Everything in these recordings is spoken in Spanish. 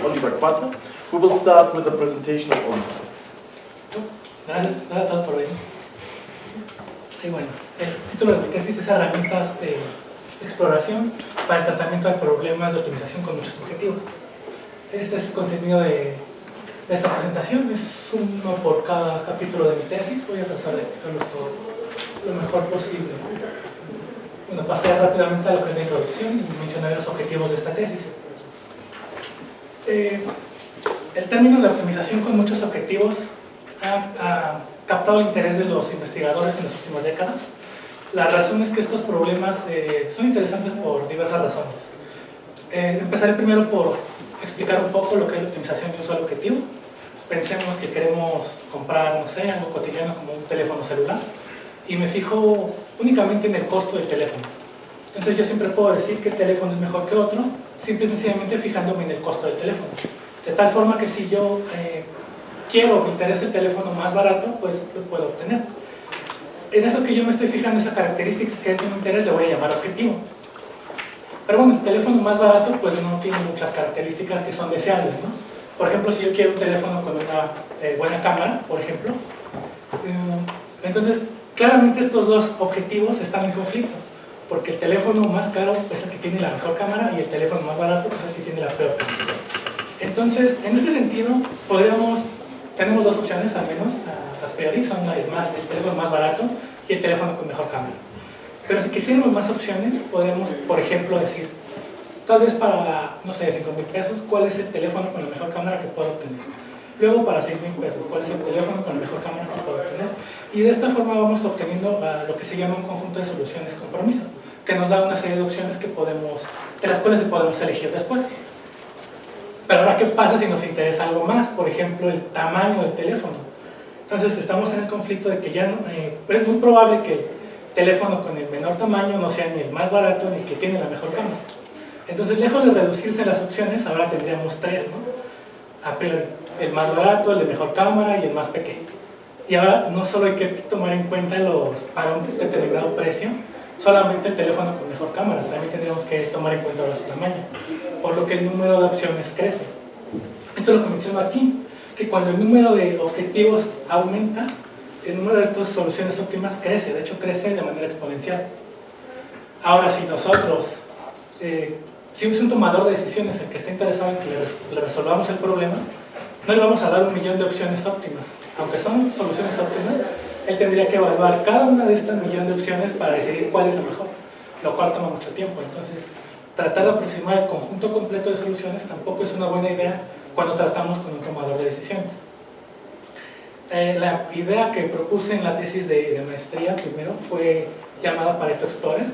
Oliver Cuatro, who will start with the presentation of ONIT. Gracias a todos por venir. Y bueno, el título de mi tesis es Herramientas de exploración para el tratamiento de problemas de optimización con muchos objetivos. Este es el contenido de esta presentación, es uno por cada capítulo de mi tesis. Voy a tratar de explicarlos todo lo mejor posible. Bueno, pasaré rápidamente a lo que es la introducción y mencionaré los objetivos de esta tesis. El término de optimización con muchos objetivos ha captado el interés de los investigadores en las últimas décadas. La razón es que estos problemas son interesantes por diversas razones. Empezaré primero por explicar un poco lo que es la optimización de un solo objetivo. Pensemos que queremos comprar, no sé, algo cotidiano como un teléfono celular y me fijo únicamente en el costo del teléfono. Entonces yo siempre puedo decir que el teléfono es mejor que otro, simple y sencillamente fijándome en el costo del teléfono. De tal forma que si yo quiero o me interesa el teléfono más barato, pues lo puedo obtener. En eso que yo me estoy fijando, esa característica que es de mi interés, le voy a llamar objetivo. Pero bueno, el teléfono más barato pues no tiene muchas características que son deseables, ¿no? Por ejemplo, si yo quiero un teléfono con una buena cámara, por ejemplo, entonces claramente estos dos objetivos están en conflicto, porque el teléfono más caro es el que tiene la mejor cámara y el teléfono más barato es el que tiene la peor cámara. Entonces, en este sentido, tenemos dos opciones al menos a priori, son el teléfono más barato y el teléfono con mejor cámara. Pero si quisiéramos más opciones, podemos, por ejemplo, decir, tal vez para, no sé, 5,000 pesos, ¿cuál es el teléfono con la mejor cámara que puedo obtener? Luego, para 6,000 pesos, ¿cuál es el teléfono con la mejor cámara que puedo obtener? Y de esta forma vamos obteniendo lo que se llama un conjunto de soluciones compromiso, que nos da una serie de opciones de las cuales podemos elegir después. Pero ahora, ¿qué pasa si nos interesa algo más? Por ejemplo, el tamaño del teléfono. Entonces, estamos en el conflicto de que ya no, es muy probable que el teléfono con el menor tamaño no sea ni el más barato ni el que tiene la mejor cámara. Entonces, lejos de reducirse las opciones, ahora tendríamos tres, ¿no? A priori, el más barato, el de mejor cámara y el más pequeño. Y ahora no solo hay que tomar en cuenta para un determinado precio, solamente el teléfono con mejor cámara, también tendríamos que tomar en cuenta ahora su tamaño, por lo que el número de opciones crece. Esto es lo que menciono aquí, que cuando el número de objetivos aumenta, el número de estas soluciones óptimas crece, de hecho crece de manera exponencial. Ahora, si nosotros, si es un tomador de decisiones el que está interesado en que le resolvamos el problema, no le vamos a dar 1.000.000 de opciones óptimas. Aunque son soluciones óptimas, él tendría que evaluar cada una de estas 1.000.000 de opciones para decidir cuál es la mejor, lo cual toma mucho tiempo. Entonces, tratar de aproximar el conjunto completo de soluciones tampoco es una buena idea cuando tratamos con un tomador de decisiones. La idea que propuse en la tesis de maestría primero fue llamada Pareto Explorer.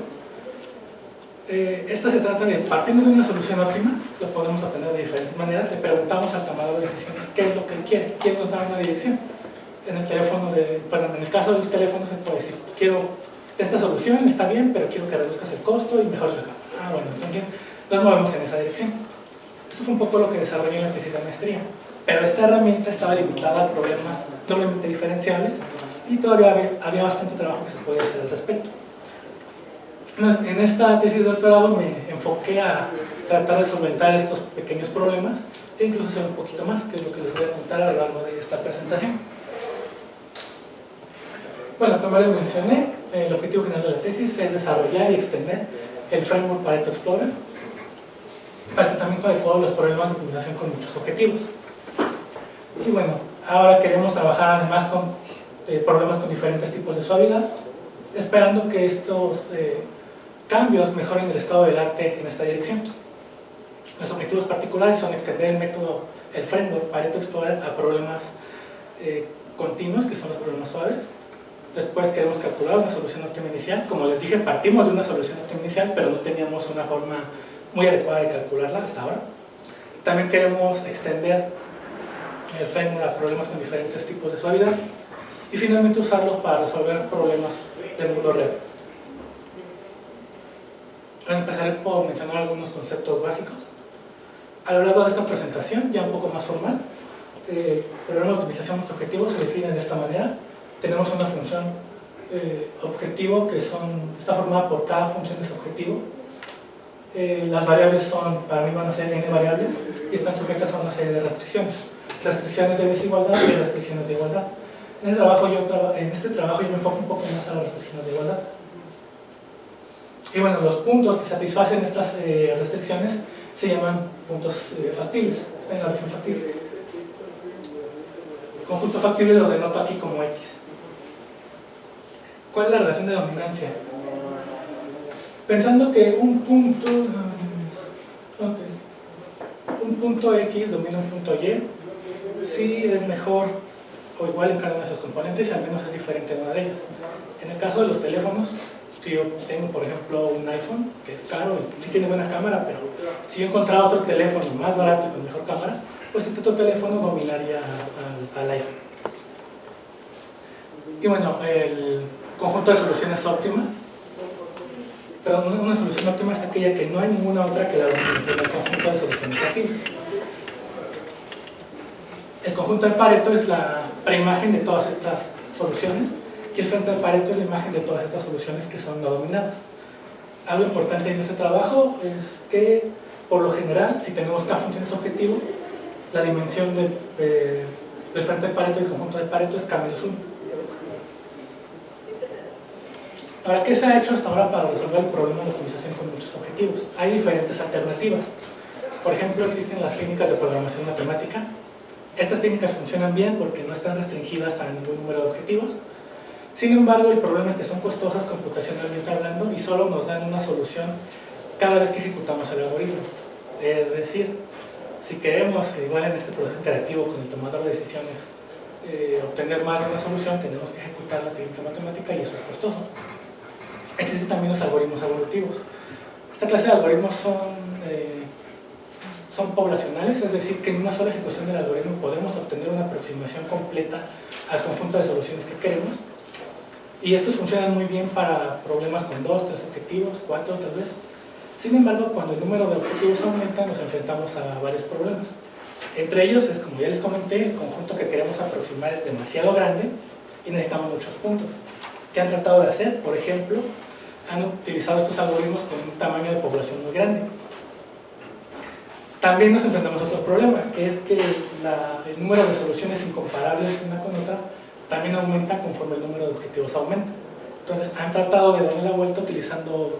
Esta se trata de, partiendo de una solución óptima, lo podemos obtener de diferentes maneras. Le preguntamos al tomador de decisiones qué es lo que él quiere, quién nos da una dirección. En el caso de los teléfonos se puede decir, quiero esta solución, está bien, pero quiero que reduzcas el costo y mejores la cámara. Bueno, entonces nos movemos en esa dirección. Eso fue un poco lo que desarrollé en la tesis de maestría. Pero esta herramienta estaba limitada a problemas doblemente diferenciables y todavía había bastante trabajo que se podía hacer al respecto. En esta tesis de doctorado me enfoqué a tratar de solventar estos pequeños problemas e incluso hacer un poquito más, que es lo que les voy a contar a lo largo de esta presentación. Bueno, como les mencioné, el objetivo general de la tesis es desarrollar y extender el framework Pareto Explorer para el tratamiento de todos los problemas de optimización con muchos objetivos. Y bueno, ahora queremos trabajar además con problemas con diferentes tipos de suavidad, esperando que estos cambios mejoren el estado del arte en esta dirección. Los objetivos particulares son extender el framework Pareto Explorer a problemas continuos, que son los problemas suaves. Después queremos calcular una solución óptima inicial. Como les dije, partimos de una solución óptima inicial, pero no teníamos una forma muy adecuada de calcularla hasta ahora. También queremos extender el framework a problemas con diferentes tipos de suavidad y finalmente usarlos para resolver problemas del mundo real. Bueno, empezaré por mencionar algunos conceptos básicos. A lo largo de esta presentación, ya un poco más formal, el programa de optimización de objetivos se define de esta manera. Tenemos una función objetivo que está formada por cada función de ese objetivo Las variables son, para mí van a ser n variables y están sujetas a una serie de restricciones. Restricciones de desigualdad y restricciones de igualdad. En este trabajo yo me enfoco un poco más a las restricciones de igualdad. Y bueno, los puntos que satisfacen estas restricciones se llaman puntos factibles, están en la región factible. El conjunto factible lo denoto aquí como X. ¿Cuál es la relación de dominancia? Pensando que un punto X domina un punto Y, sí es mejor o igual en cada una de sus componentes y al menos es diferente en una de ellas. En el caso de los teléfonos, si yo tengo por ejemplo un iPhone que es caro y sí tiene buena cámara, pero si yo encontrara otro teléfono más barato y con mejor cámara, pues este otro teléfono dominaría al iPhone. Y bueno, el conjunto de soluciones óptima, perdón, una solución óptima es aquella que no hay ninguna otra que la domine, el conjunto de soluciones óptimas. El conjunto de Pareto es la preimagen de todas estas soluciones y el frente de Pareto es la imagen de todas estas soluciones que son no dominadas. Algo importante en este trabajo es que, por lo general, si tenemos K funciones objetivo, la dimensión del frente de Pareto y el conjunto de Pareto es K-1. Ahora, ¿qué se ha hecho hasta ahora para resolver el problema de optimización con muchos objetivos? Hay diferentes alternativas. Por ejemplo, existen las técnicas de programación matemática. Estas técnicas funcionan bien porque no están restringidas a ningún número de objetivos. Sin embargo, el problema es que son costosas computacionalmente hablando y solo nos dan una solución cada vez que ejecutamos el algoritmo. Es decir, si queremos, igual en este proceso interactivo con el tomador de decisiones, obtener más de una solución, tenemos que ejecutar la técnica matemática y eso es costoso. Existen también los algoritmos evolutivos. Esta clase de algoritmos son poblacionales, es decir, que en una sola ejecución del algoritmo podemos obtener una aproximación completa al conjunto de soluciones que queremos. Y estos funcionan muy bien para problemas con 2, 3 objetivos, 4 tal vez. Sin embargo, cuando el número de objetivos aumenta, nos enfrentamos a varios problemas. Entre ellos es, como ya les comenté, el conjunto que queremos aproximar es demasiado grande y necesitamos muchos puntos. ¿Qué han tratado de hacer? Por ejemplo, han utilizado estos algoritmos con un tamaño de población muy grande. También nos enfrentamos a otro problema, que es que el número de soluciones incomparables una con otra también aumenta conforme el número de objetivos aumenta. Entonces han tratado de darle la vuelta utilizando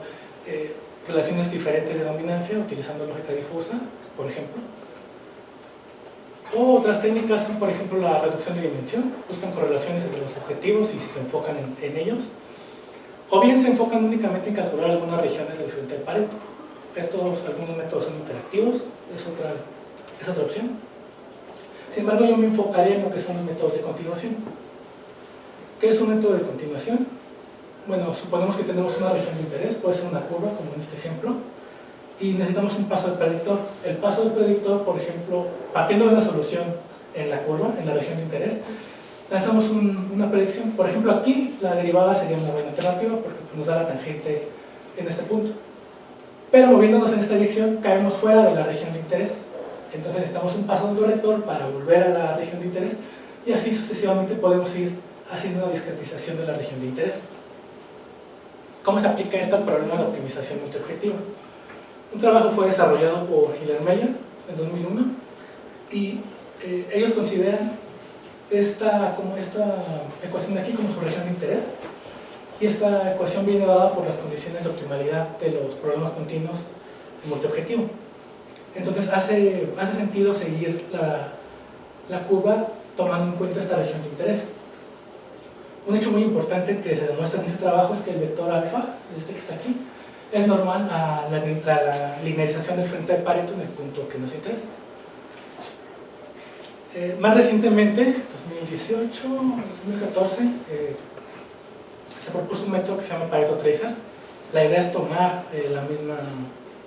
relaciones diferentes de dominancia, utilizando lógica difusa, por ejemplo. O otras técnicas son, por ejemplo, la reducción de dimensión, buscan correlaciones entre los objetivos y se enfocan en ellos. O bien se enfocan únicamente en calcular algunas regiones del frente del Pareto. Algunos métodos son interactivos, es otra opción. Sin embargo, yo me enfocaría en lo que son los métodos de continuación. ¿Qué es un método de continuación? Bueno, suponemos que tenemos una región de interés, puede ser una curva, como en este ejemplo, y necesitamos un paso del predictor. El paso del predictor, por ejemplo, partiendo de una solución en la curva, en la región de interés, lanzamos una predicción. Por ejemplo, aquí la derivada sería muy buena alternativa porque nos da la tangente en este punto. Pero moviéndonos en esta dirección, caemos fuera de la región de interés. Entonces necesitamos un paso del corrector para volver a la región de interés y así sucesivamente podemos ir haciendo una discretización de la región de interés. ¿Cómo se aplica esto al problema de optimización multiobjetiva? Un trabajo fue desarrollado por Hiller-Meyer en 2001 y ellos consideran esta ecuación de aquí como su región de interés y esta ecuación viene dada por las condiciones de optimalidad de los problemas continuos en multiobjetivo. Entonces hace sentido seguir la curva tomando en cuenta esta región de interés. Un hecho muy importante que se demuestra en este trabajo es que el vector alfa, este que está aquí, es normal a la linearización del frente de Pareto en el punto que nos interesa. Más recientemente, 2018, 2014, se propuso un método que se llama Pareto Tracer. La idea es tomar la misma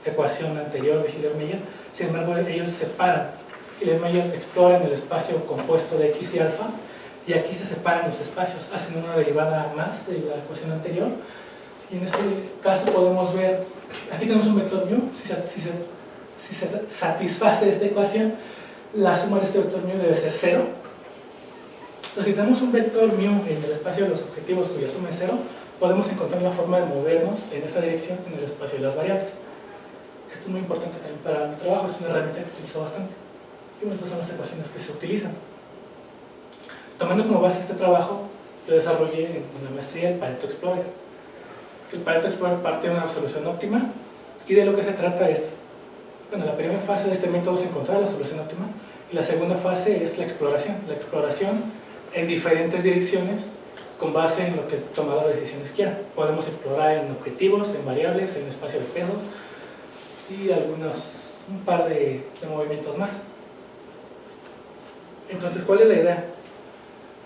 ecuación anterior de Hiller-Meyer, sin embargo ellos separan. Hiller-Meyer explora en el espacio compuesto de X y alfa y aquí se separan los espacios, hacen una derivada más de la ecuación anterior y en este caso podemos ver, aquí tenemos un vector mu, si se satisface esta ecuación, la suma de este vector mu debe ser 0. Entonces, si tenemos un vector mu en el espacio de los objetivos cuya suma es 0, podemos encontrar la forma de movernos en esa dirección en el espacio de las variables. que esto es muy importante también para mi trabajo, es una herramienta que utilizo bastante. Y bueno, estas son las ecuaciones que se utilizan. Tomando como base este trabajo, yo desarrollé en la maestría el Pareto Explorer. El Pareto Explorer parte de una solución óptima y de lo que se trata es, bueno, la primera fase de este método es encontrar la solución óptima y la segunda fase es la exploración en diferentes direcciones con base en lo que el tomador de decisiones quiera. Podemos explorar en objetivos, en variables, en espacio de pesos y un par de movimientos más. Entonces, ¿cuál es la idea?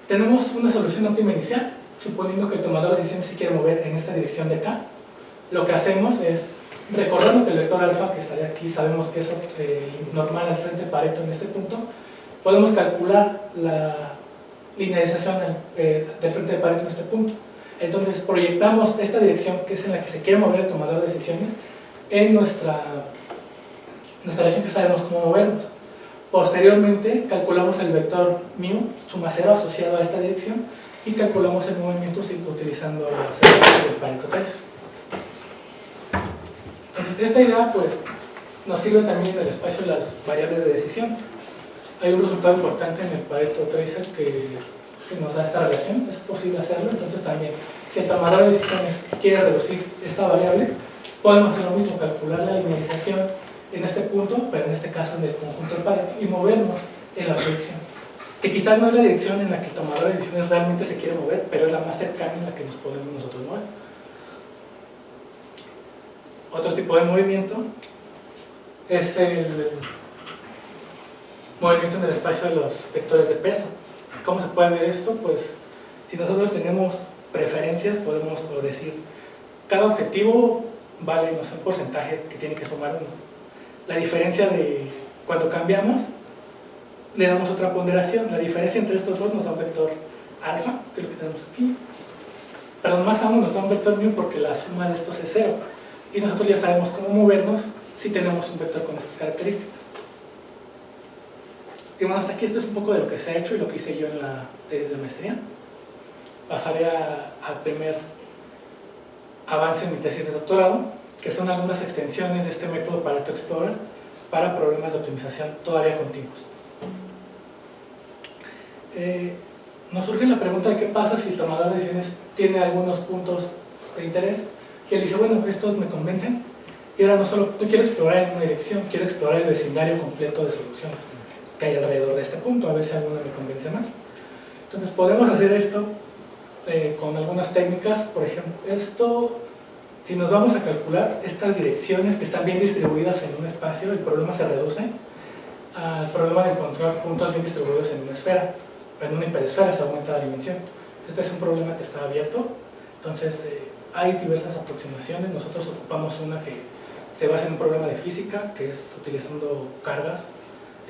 Tenemos una solución óptima inicial, suponiendo que el tomador de decisiones se quiere mover en esta dirección de acá. Lo que hacemos es, recordando que el vector alfa que estaría aquí, sabemos que es normal al frente de Pareto en este punto, podemos calcular la linealización del frente de Pareto en este punto. Entonces proyectamos esta dirección, que es en la que se quiere mover el tomador de decisiones, en nuestra región que sabemos cómo movernos. Posteriormente calculamos el vector mu, suma cero asociado a esta dirección, y calculamos el movimiento utilizando las ecuaciones del Pareto 3. Entonces, esta idea pues, nos sirve también en el espacio de las variables de decisión. Hay un resultado importante en el Pareto Tracer que nos da esta relación, es posible hacerlo. Entonces también, si el tomador de decisiones quiere reducir esta variable, podemos hacer lo mismo, calcular la linealización en este punto, pero en este caso en el conjunto de Pareto, y movernos en la proyección, que quizás no es la dirección en la que el tomador de decisiones realmente se quiere mover, pero es la más cercana en la que nos podemos nosotros mover. Otro tipo de movimiento es el movimiento en el espacio de los vectores de peso. ¿Cómo se puede ver esto? Pues si nosotros tenemos preferencias, podemos decir cada objetivo vale, no sé, un porcentaje que tiene que sumar 1. La diferencia de cuando cambiamos le damos otra ponderación. La diferencia entre estos dos nos da un vector alfa, que es lo que tenemos aquí. Perdón, más aún nos da un vector mu porque la suma de estos es 0. Y nosotros ya sabemos cómo movernos si tenemos un vector con estas características. Y bueno, hasta aquí esto es un poco de lo que se ha hecho y lo que hice yo en la tesis de maestría. Pasaré al primer avance en mi tesis de doctorado, que son algunas extensiones de este método Pareto Explorer para problemas de optimización todavía continuos. Nos surge la pregunta de qué pasa si el tomador de decisiones tiene algunos puntos de interés y él dice, bueno, estos me convencen y ahora no quiero explorar en una dirección, quiero explorar el vecindario completo de soluciones que hay alrededor de este punto, a ver si alguna me convence más. Entonces podemos hacer esto con algunas técnicas. Por ejemplo, si nos vamos a calcular estas direcciones que están bien distribuidas en un espacio, el problema se reduce al problema de encontrar puntos bien distribuidos en una esfera. En una hiperesfera se aumenta la dimensión. Este es un problema que está abierto, entonces hay diversas aproximaciones. Nosotros ocupamos una que se basa en un problema de física, que es utilizando cargas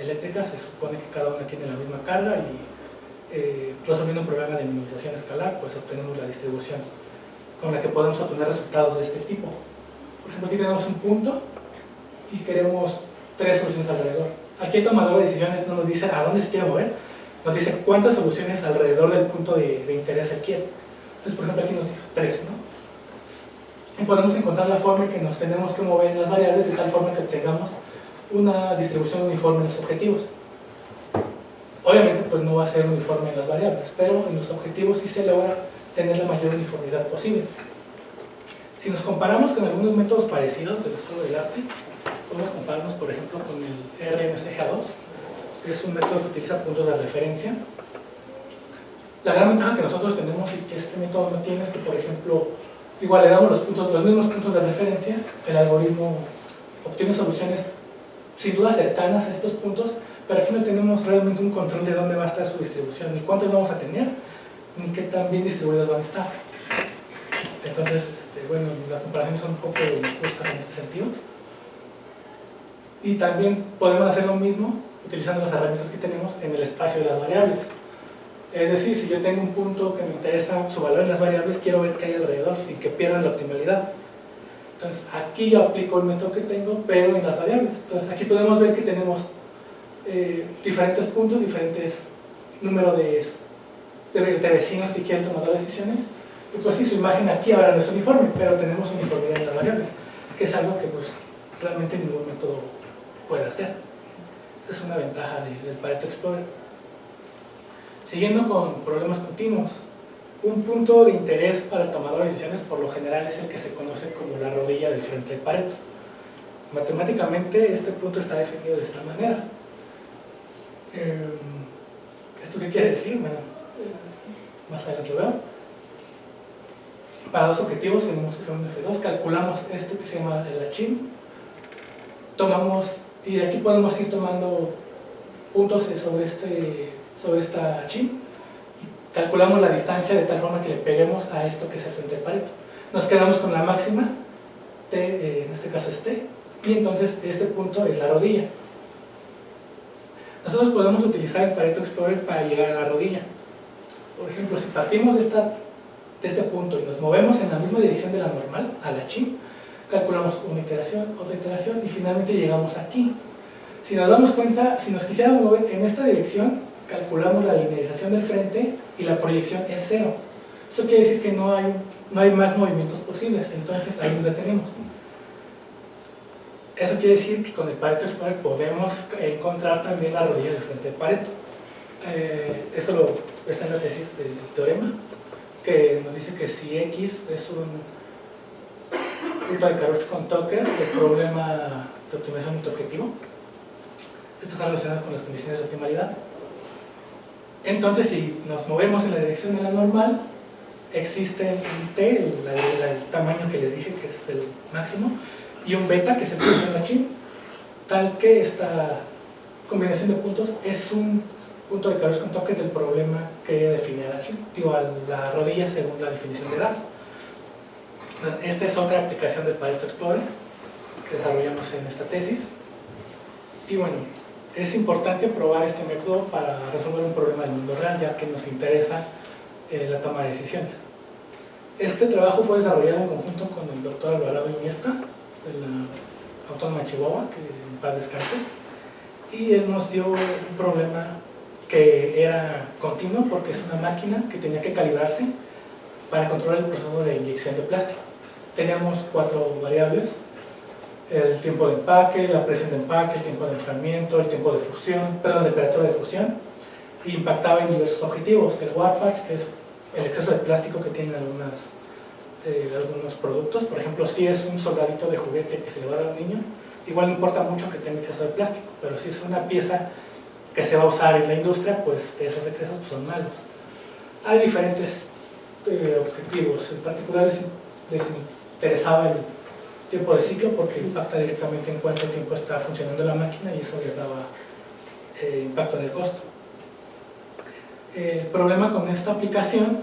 eléctricas. Se supone que cada una tiene la misma carga y resolviendo un problema de minimización escalar, pues obtenemos la distribución con la que podemos obtener resultados de este tipo. Por ejemplo, aquí tenemos un punto y queremos 3 soluciones alrededor. Aquí el tomador de decisiones no nos dice a dónde se quiere mover, nos dice cuántas soluciones alrededor del punto de interés él quiere. Entonces, por ejemplo, aquí nos dijo 3, ¿no? Y podemos encontrar la forma en que nos tenemos que mover en las variables de tal forma que obtengamos una distribución uniforme en los objetivos. Obviamente, pues no va a ser uniforme en las variables, pero en los objetivos sí se logra tener la mayor uniformidad posible. Si nos comparamos con algunos métodos parecidos del estudio del arte, podemos compararnos, por ejemplo, con el RMSGA2. Es un método que utiliza puntos de referencia. La gran ventaja que nosotros tenemos y que este método no tiene es que, por ejemplo, igual le damos los mismos puntos de referencia, el algoritmo obtiene soluciones sin duda cercanas a estos puntos, pero aquí no tenemos realmente un control de dónde va a estar su distribución, ni cuántos vamos a tener, ni qué tan bien distribuidos van a estar. Entonces, bueno, las comparaciones son un poco injustas en este sentido. Y también podemos hacer lo mismo utilizando las herramientas que tenemos en el espacio de las variables. Es decir, si yo tengo un punto que me interesa su valor en las variables, quiero ver qué hay alrededor sin que pierdan la optimalidad. Entonces, aquí yo aplico el método que tengo, pero en las variables. Entonces, aquí podemos ver que tenemos diferentes puntos, diferentes números de vecinos que quieren tomar decisiones. Y pues sí, su imagen aquí ahora no es uniforme, pero tenemos uniformidad en las variables, que es algo que pues realmente ningún método puede hacer. Esa es una ventaja del Pareto Explorer. Siguiendo con problemas continuos, un punto de interés para el tomador de decisiones por lo general es el que se conoce como la rodilla del frente de Pareto. Matemáticamente este punto está definido de esta manera. ¿Esto qué quiere decir? Bueno, más adelante lo veo. Para dos objetivos tenemos F1 y F2, calculamos esto que se llama el achín, tomamos, y de aquí podemos ir tomando puntos sobre esta achín, y calculamos la distancia de tal forma que le peguemos a esto que es el frente de Pareto. Nos quedamos con la máxima, T, en este caso es T, y entonces este punto es la rodilla. Nosotros podemos utilizar el Pareto Explorer para llegar a la rodilla. Por ejemplo, si partimos de este punto y nos movemos en la misma dirección de la normal, a la chi, calculamos una iteración, otra iteración y finalmente llegamos aquí. Si nos damos cuenta, si nos quisiéramos mover en esta dirección, calculamos la linealización del frente y la proyección es 0. Eso quiere decir que no hay más movimientos posibles, entonces ahí nos detenemos. Eso quiere decir que con el Pareto Explorer podemos encontrar también la rodilla del frente de Pareto. Esto está en la tesis del teorema, que nos dice que si X es un punto de Karushko-Tucker del problema de optimización multiobjetivo, esto está relacionado con las condiciones de optimalidad. Entonces, si nos movemos en la dirección de la normal, existe un T, el tamaño que les dije que es el máximo, y un beta, que es el punto de la chi, tal que esta combinación de puntos es un punto de Karushko-Tucker del problema que define a la chi, a la rodilla según la definición de Das. Esta es otra aplicación del Pareto Explorer que desarrollamos en esta tesis. Y bueno, es importante probar este método para resolver un problema del mundo real, ya que nos interesa la toma de decisiones. Este trabajo fue desarrollado en conjunto con el doctor Alvarado Iniesta, de la Autónoma de Chihuahua, que en paz descanse, y él nos dio un problema que era continuo porque es una máquina que tenía que calibrarse para controlar el proceso de inyección de plástico. Teníamos 4 variables: el tiempo de empaque, la presión de empaque, el tiempo de enfriamiento, el tiempo de fusión, la temperatura de fusión, y impactaba en diversos objetivos. El warpage, que es el exceso de plástico que tienen algunos productos. Por ejemplo, si es un soldadito de juguete que se le va a dar a un niño, igual no importa mucho que tenga exceso de plástico, pero si es una pieza que se va a usar en la industria, pues esos excesos son malos. Hay diferentes objetivos. En particular les interesaba el tiempo de ciclo porque impacta directamente en cuánto tiempo está funcionando la máquina y eso les daba impacto en el costo. El problema con esta aplicación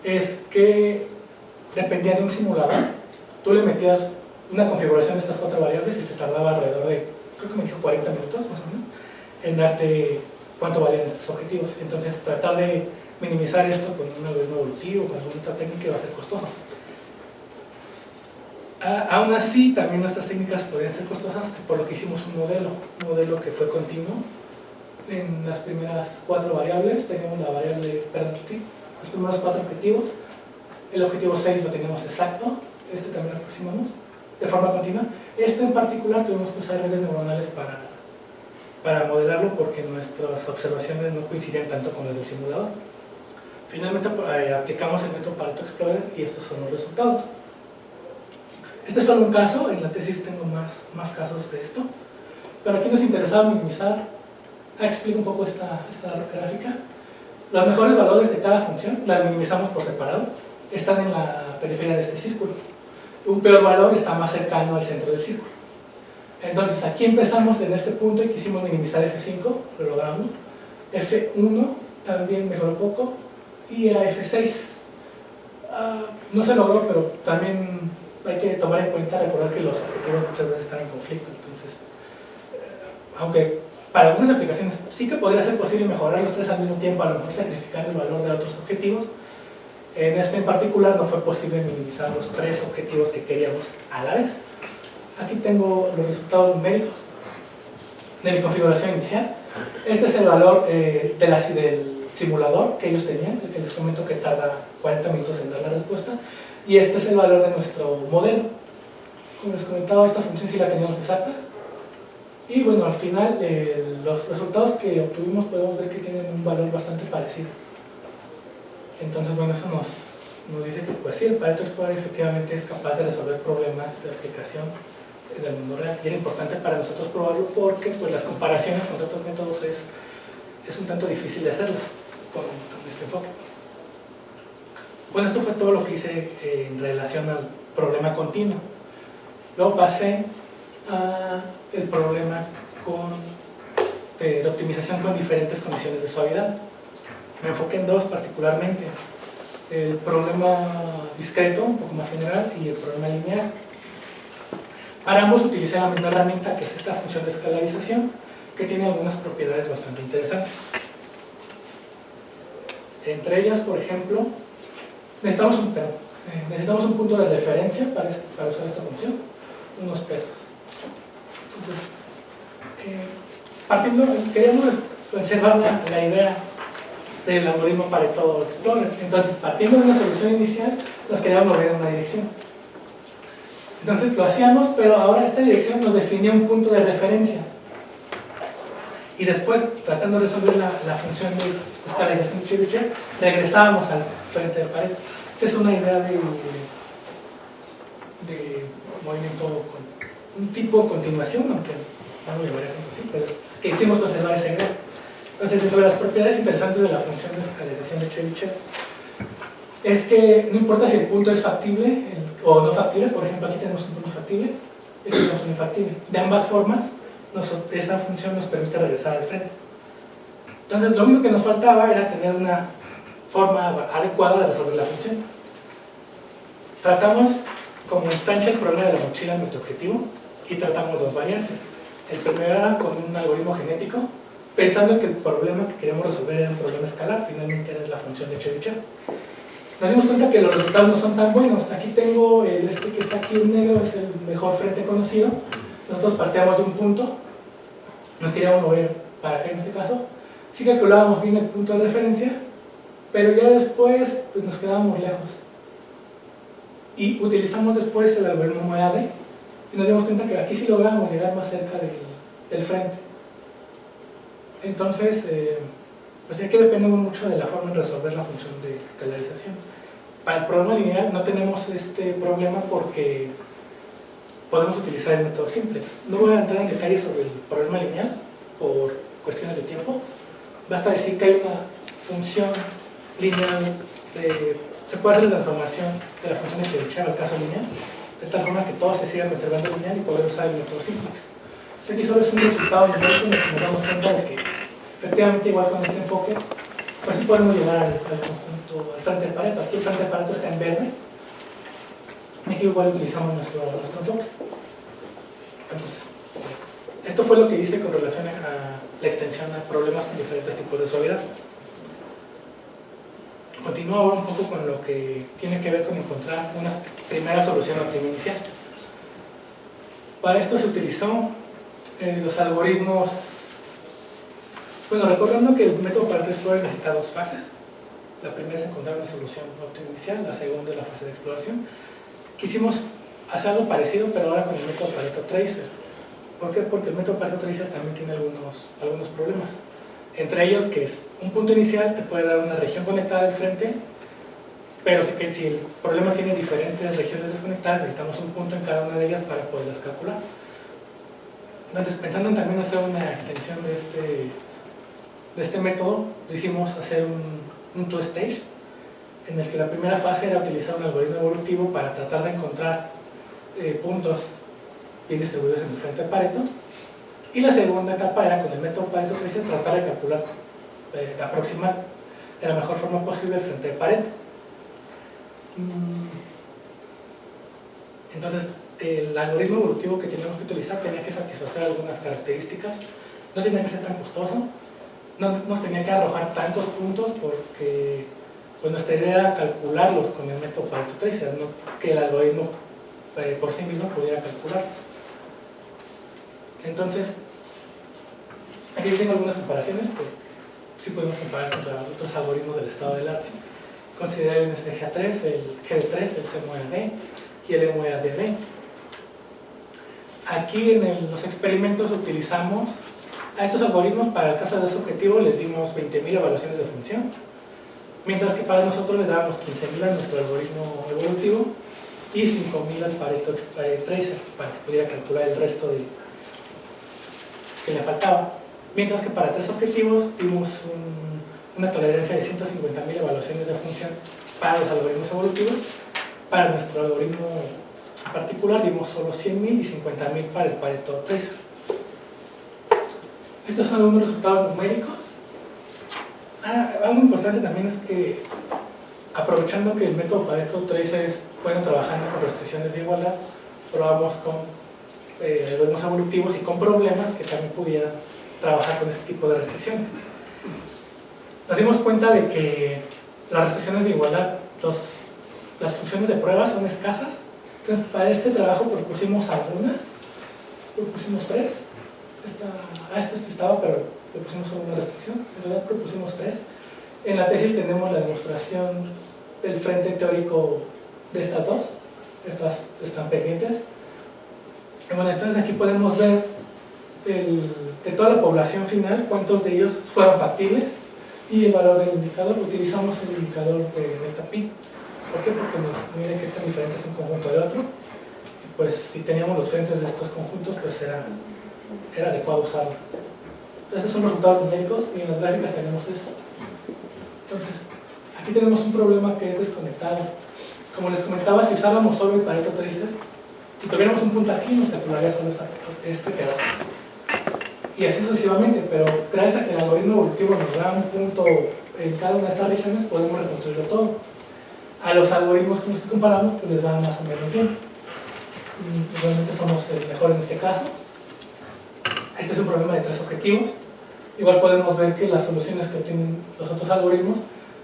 es que dependía de un simulador. Tú le metías una configuración de estas 4 variables y te tardaba alrededor de, creo que me dijo 40 minutos más o menos, en darte cuánto valían estos objetivos. Entonces tratar de minimizar esto con un algoritmo evolutivo, con alguna otra técnica, va a ser costoso. Aún así, también nuestras técnicas podrían ser costosas, por lo que hicimos un modelo que fue continuo. En las primeras 4 variables teníamos la variable, los primeros 4 objetivos. El objetivo 6 lo teníamos exacto, este también lo aproximamos de forma continua. Este en particular tuvimos que usar redes neuronales para modelarlo porque nuestras observaciones no coincidían tanto con las del simulador. Finalmente aplicamos el método Pareto Explorer y estos son los resultados. Este es solo un caso, en la tesis tengo más casos de esto, pero aquí nos interesaba minimizar. Explico un poco esta gráfica. Los mejores valores de cada función las minimizamos por separado, están en la periferia de este círculo. Un peor valor está más cercano al centro del círculo. Entonces aquí empezamos en este punto y quisimos minimizar F5, lo logramos. F1 también mejoró poco y era F6. No se logró, pero también hay que tomar en cuenta, recordar que los objetivos muchas veces están en conflicto. Entonces, aunque para algunas aplicaciones sí que podría ser posible mejorar los 3 al mismo tiempo, a lo mejor sacrificando el valor de otros objetivos, en este en particular no fue posible minimizar los 3 objetivos que queríamos a la vez. Aquí tengo los resultados numéricos de mi configuración inicial. Este es el valor del simulador que ellos tenían, el que les comento que tarda 40 minutos en dar la respuesta, y este es el valor de nuestro modelo. Como les comentaba, esta función sí la teníamos exacta. Y bueno, al final los resultados que obtuvimos podemos ver que tienen un valor bastante parecido. Entonces, bueno, eso nos dice que pues sí, el Pareto Explorer efectivamente es capaz de resolver problemas de aplicación del mundo real. Y era importante para nosotros probarlo porque pues, las comparaciones con otros métodos es un tanto difícil de hacerlas con este enfoque. Bueno, esto fue todo lo que hice en relación al problema continuo. Luego pasé al problema de optimización con diferentes condiciones de suavidad. Me enfoqué en dos particularmente: el problema discreto, un poco más general, y el problema lineal. Para ambos utilicé la misma herramienta, que es esta función de escalarización, que tiene algunas propiedades bastante interesantes. Entre ellas, por ejemplo, necesitamos un punto de referencia para usar esta función, unos pesos. Entonces, queríamos conservar la idea del algoritmo Pareto Explorer. Entonces, partiendo de una solución inicial, nos queríamos mover en una dirección. Entonces lo hacíamos, pero ahora esta dirección nos definía un punto de referencia. Y después, tratando de resolver la función de escalarización de Chebyshev, regresábamos al frente del Pareto. Esta es una idea de movimiento con un tipo de continuación, aunque no lo llamaría así, pero que hicimos conservar esa idea. Entonces, dentro de las propiedades interesantes de la función de escalarización de Chebyshev es que no importa si el punto es factible o no factible. Por ejemplo, aquí tenemos un punto factible y aquí tenemos un infactible. De ambas formas, esta función nos permite regresar al frente. Entonces, lo único que nos faltaba era tener una forma adecuada de resolver la función. Tratamos como instancia el problema de la mochila en nuestro objetivo y tratamos dos variantes. El primero era con un algoritmo genético, pensando que el problema que queríamos resolver era un problema escalar, finalmente era la función de Chebyshev. Nos dimos cuenta que los resultados no son tan buenos. Aquí tengo este que está aquí en negro, es el mejor frente conocido. Nosotros partíamos de un punto, nos queríamos mover para acá en este caso. Sí calculábamos bien el punto de referencia, pero ya después pues, nos quedábamos lejos. Y utilizamos después el algoritmo MOEAD y nos dimos cuenta que aquí sí lográbamos llegar más cerca del frente. Entonces, pues aquí dependemos mucho de la forma de resolver la función de escalarización. Para el problema lineal no tenemos este problema porque podemos utilizar el método simplex. No voy a entrar en detalles sobre el problema lineal por cuestiones de tiempo. Basta decir que hay una función lineal, se puede hacer la transformación de la función de Chebyshev al caso lineal, de tal forma que todo se siga conservando lineal y poder usar el método simplex. Aquí solo es un resultado numérico en el que nos damos cuenta de que efectivamente, igual con este enfoque, pues sí podemos llegar al conjunto, al frente del Pareto. Aquí el frente del Pareto está en verde. Aquí igual utilizamos nuestro enfoque. Entonces, esto fue lo que hice con relación a la extensión a problemas con diferentes tipos de suavidad. Continúo ahora un poco con lo que tiene que ver con encontrar una primera solución óptima inicial. Para esto se utilizó los algoritmos. Bueno, recordando que el método Pareto Explorer necesita dos fases. La primera es encontrar una solución óptima inicial, la segunda es la fase de exploración. Quisimos hacer algo parecido, pero ahora con el método Pareto Tracer. ¿Por qué? Porque el método Pareto Tracer también tiene algunos problemas. Entre ellos, que es un punto inicial, te puede dar una región conectada del frente, pero si el problema tiene diferentes regiones desconectadas, necesitamos un punto en cada una de ellas para poderlas calcular. Entonces, pensando en también hacer una extensión de este método, decidimos hacer un two-stage, en el que la primera fase era utilizar un algoritmo evolutivo para tratar de encontrar puntos bien distribuidos en el frente de Pareto, y la segunda etapa era con el método Pareto Tracer tratar de calcular, de aproximar de la mejor forma posible el frente de Pareto. Entonces, el algoritmo evolutivo que teníamos que utilizar tenía que satisfacer algunas características, no tenía que ser tan costoso, no nos tenía que arrojar tantos puntos porque pues, nuestra idea era calcularlos con el método Pareto Tracer, no que el algoritmo por sí mismo pudiera calcular. Entonces, aquí tengo algunas comparaciones que sí podemos comparar contra otros algoritmos del estado del arte. Consideren este GA3, el GD3, el CMOEAD y el MOEADD. Aquí en los experimentos utilizamos a estos algoritmos. Para el caso de los objetivos les dimos 20.000 evaluaciones de función, mientras que para nosotros les dábamos 15.000 a nuestro algoritmo evolutivo y 5.000 al Pareto Tracer para que pudiera calcular el resto que le faltaba. Mientras que para 3 objetivos dimos una tolerancia de 150.000 evaluaciones de función para los algoritmos evolutivos. Para nuestro algoritmo en particular dimos solo 100.000 y 50.000 para el Pareto Tracer. Estos son algunos resultados numéricos. Algo importante también es que, aprovechando que el método Pareto Tracer es bueno trabajando con restricciones de igualdad, probamos con algoritmos evolutivos y con problemas que también pudieran trabajar con este tipo de restricciones. Nos dimos cuenta de que las restricciones de igualdad, las funciones de prueba son escasas. Entonces, para este trabajo propusimos algunas, propusimos 3. Esta estaba, pero le pusimos solo una restricción. En realidad propusimos 3. En la tesis tenemos la demostración del frente teórico de estas dos. Estas están pendientes. Y bueno, entonces aquí podemos ver de toda la población final cuántos de ellos fueron factibles y el valor del indicador. Utilizamos el indicador de delta pi. ¿Por qué? Porque nos mide qué tan diferente es un conjunto de otro. Y pues si teníamos los frentes de estos conjuntos, pues era adecuado usarlo. Entonces estos son los resultados numéricos y en las gráficas tenemos esto. Entonces, aquí tenemos un problema que es desconectado. Como les comentaba, si usáramos solo el Pareto Tracer, si tuviéramos un punto aquí, nos calcularía solo este pedazo. Y así sucesivamente, pero gracias a que el algoritmo evolutivo nos da un punto en cada una de estas regiones, podemos reconstruirlo todo. A los algoritmos con los que comparamos, pues les va más o menos bien. Realmente somos el mejor en este caso. Este es un problema de 3 objetivos. Igual podemos ver que las soluciones que obtienen los otros algoritmos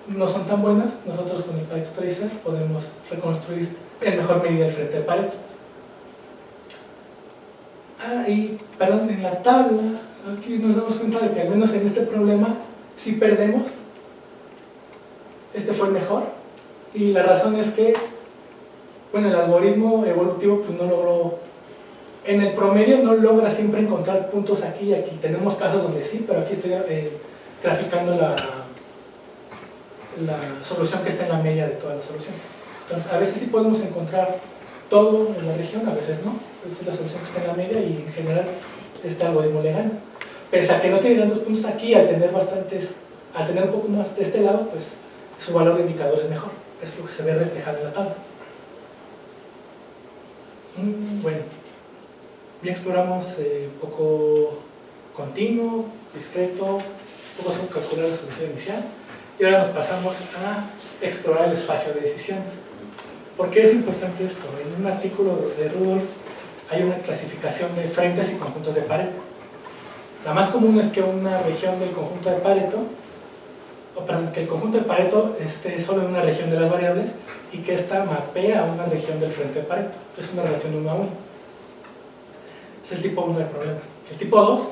no son tan buenas. Nosotros con el Pareto Tracer podemos reconstruir en mejor medida el frente de Pareto. Perdón, en la tabla, aquí nos damos cuenta de que al menos en este problema, si perdemos, este fue el mejor. Y la razón es que, bueno, el algoritmo evolutivo pues no logró, en el promedio no logra siempre encontrar puntos aquí y aquí. Tenemos casos donde sí, pero aquí estoy graficando la solución que está en la media de todas las soluciones. Entonces, a veces sí podemos encontrar todo en la región, a veces no. Esta es la solución que está en la media y en general este algoritmo le gana. Pese a que no tiene tantos puntos aquí, al tener un poco más de este lado, pues su valor de indicador es mejor. Es lo que se ve reflejado en la tabla. Bueno, ya exploramos poco continuo, discreto, poco sobre calcular la solución inicial, y ahora nos pasamos a explorar el espacio de decisiones. ¿Por qué es importante esto? En un artículo de Rudolph hay una clasificación de frentes y conjuntos de Pareto. La más común es que una región del conjunto de Pareto, que el conjunto de Pareto esté solo en una región de las variables y que ésta mapea a una región del frente de Pareto. Es una relación 1 a 1. Es el tipo 1 de problemas. El tipo 2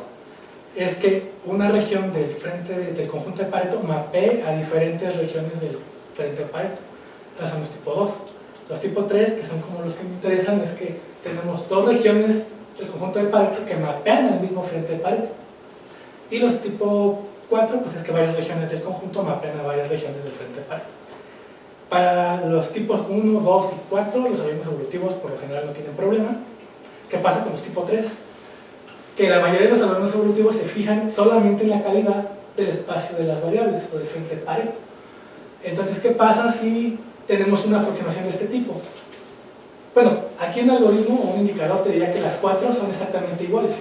es que una región del conjunto de Pareto mapee a diferentes regiones del frente de Pareto. Esos son los tipo 2. Los tipo 3, que son como los que me interesan, es que tenemos 2 regiones del conjunto de Pareto que mapean al mismo frente de Pareto. Y los tipo 4, pues es que varias regiones del conjunto mapean a varias regiones del frente de Pareto. Para los tipos 1, 2 y 4, los algoritmos evolutivos por lo general no tienen problema. ¿Qué pasa con los tipo 3? Que la mayoría de los algoritmos evolutivos se fijan solamente en la calidad del espacio de las variables o del frente de Pareto. Entonces, ¿qué pasa si tenemos una aproximación de este tipo? Bueno, aquí un algoritmo o un indicador te diría que las 4 son exactamente iguales.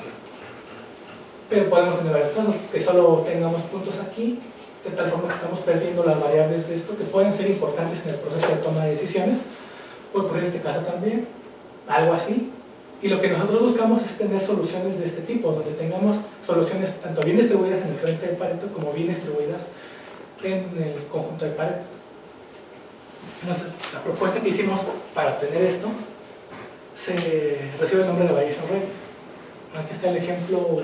Pero podemos tener varios casos, que solo tengamos puntos aquí, de tal forma que estamos perdiendo las variables de esto, que pueden ser importantes en el proceso de toma de decisiones. Puede ocurrir este caso también, algo así. Y lo que nosotros buscamos es tener soluciones de este tipo, donde tengamos soluciones tanto bien distribuidas en el frente de Pareto como bien distribuidas en el conjunto de Pareto. Entonces, la propuesta que hicimos para obtener esto recibe el nombre de variation rate. Aquí está el ejemplo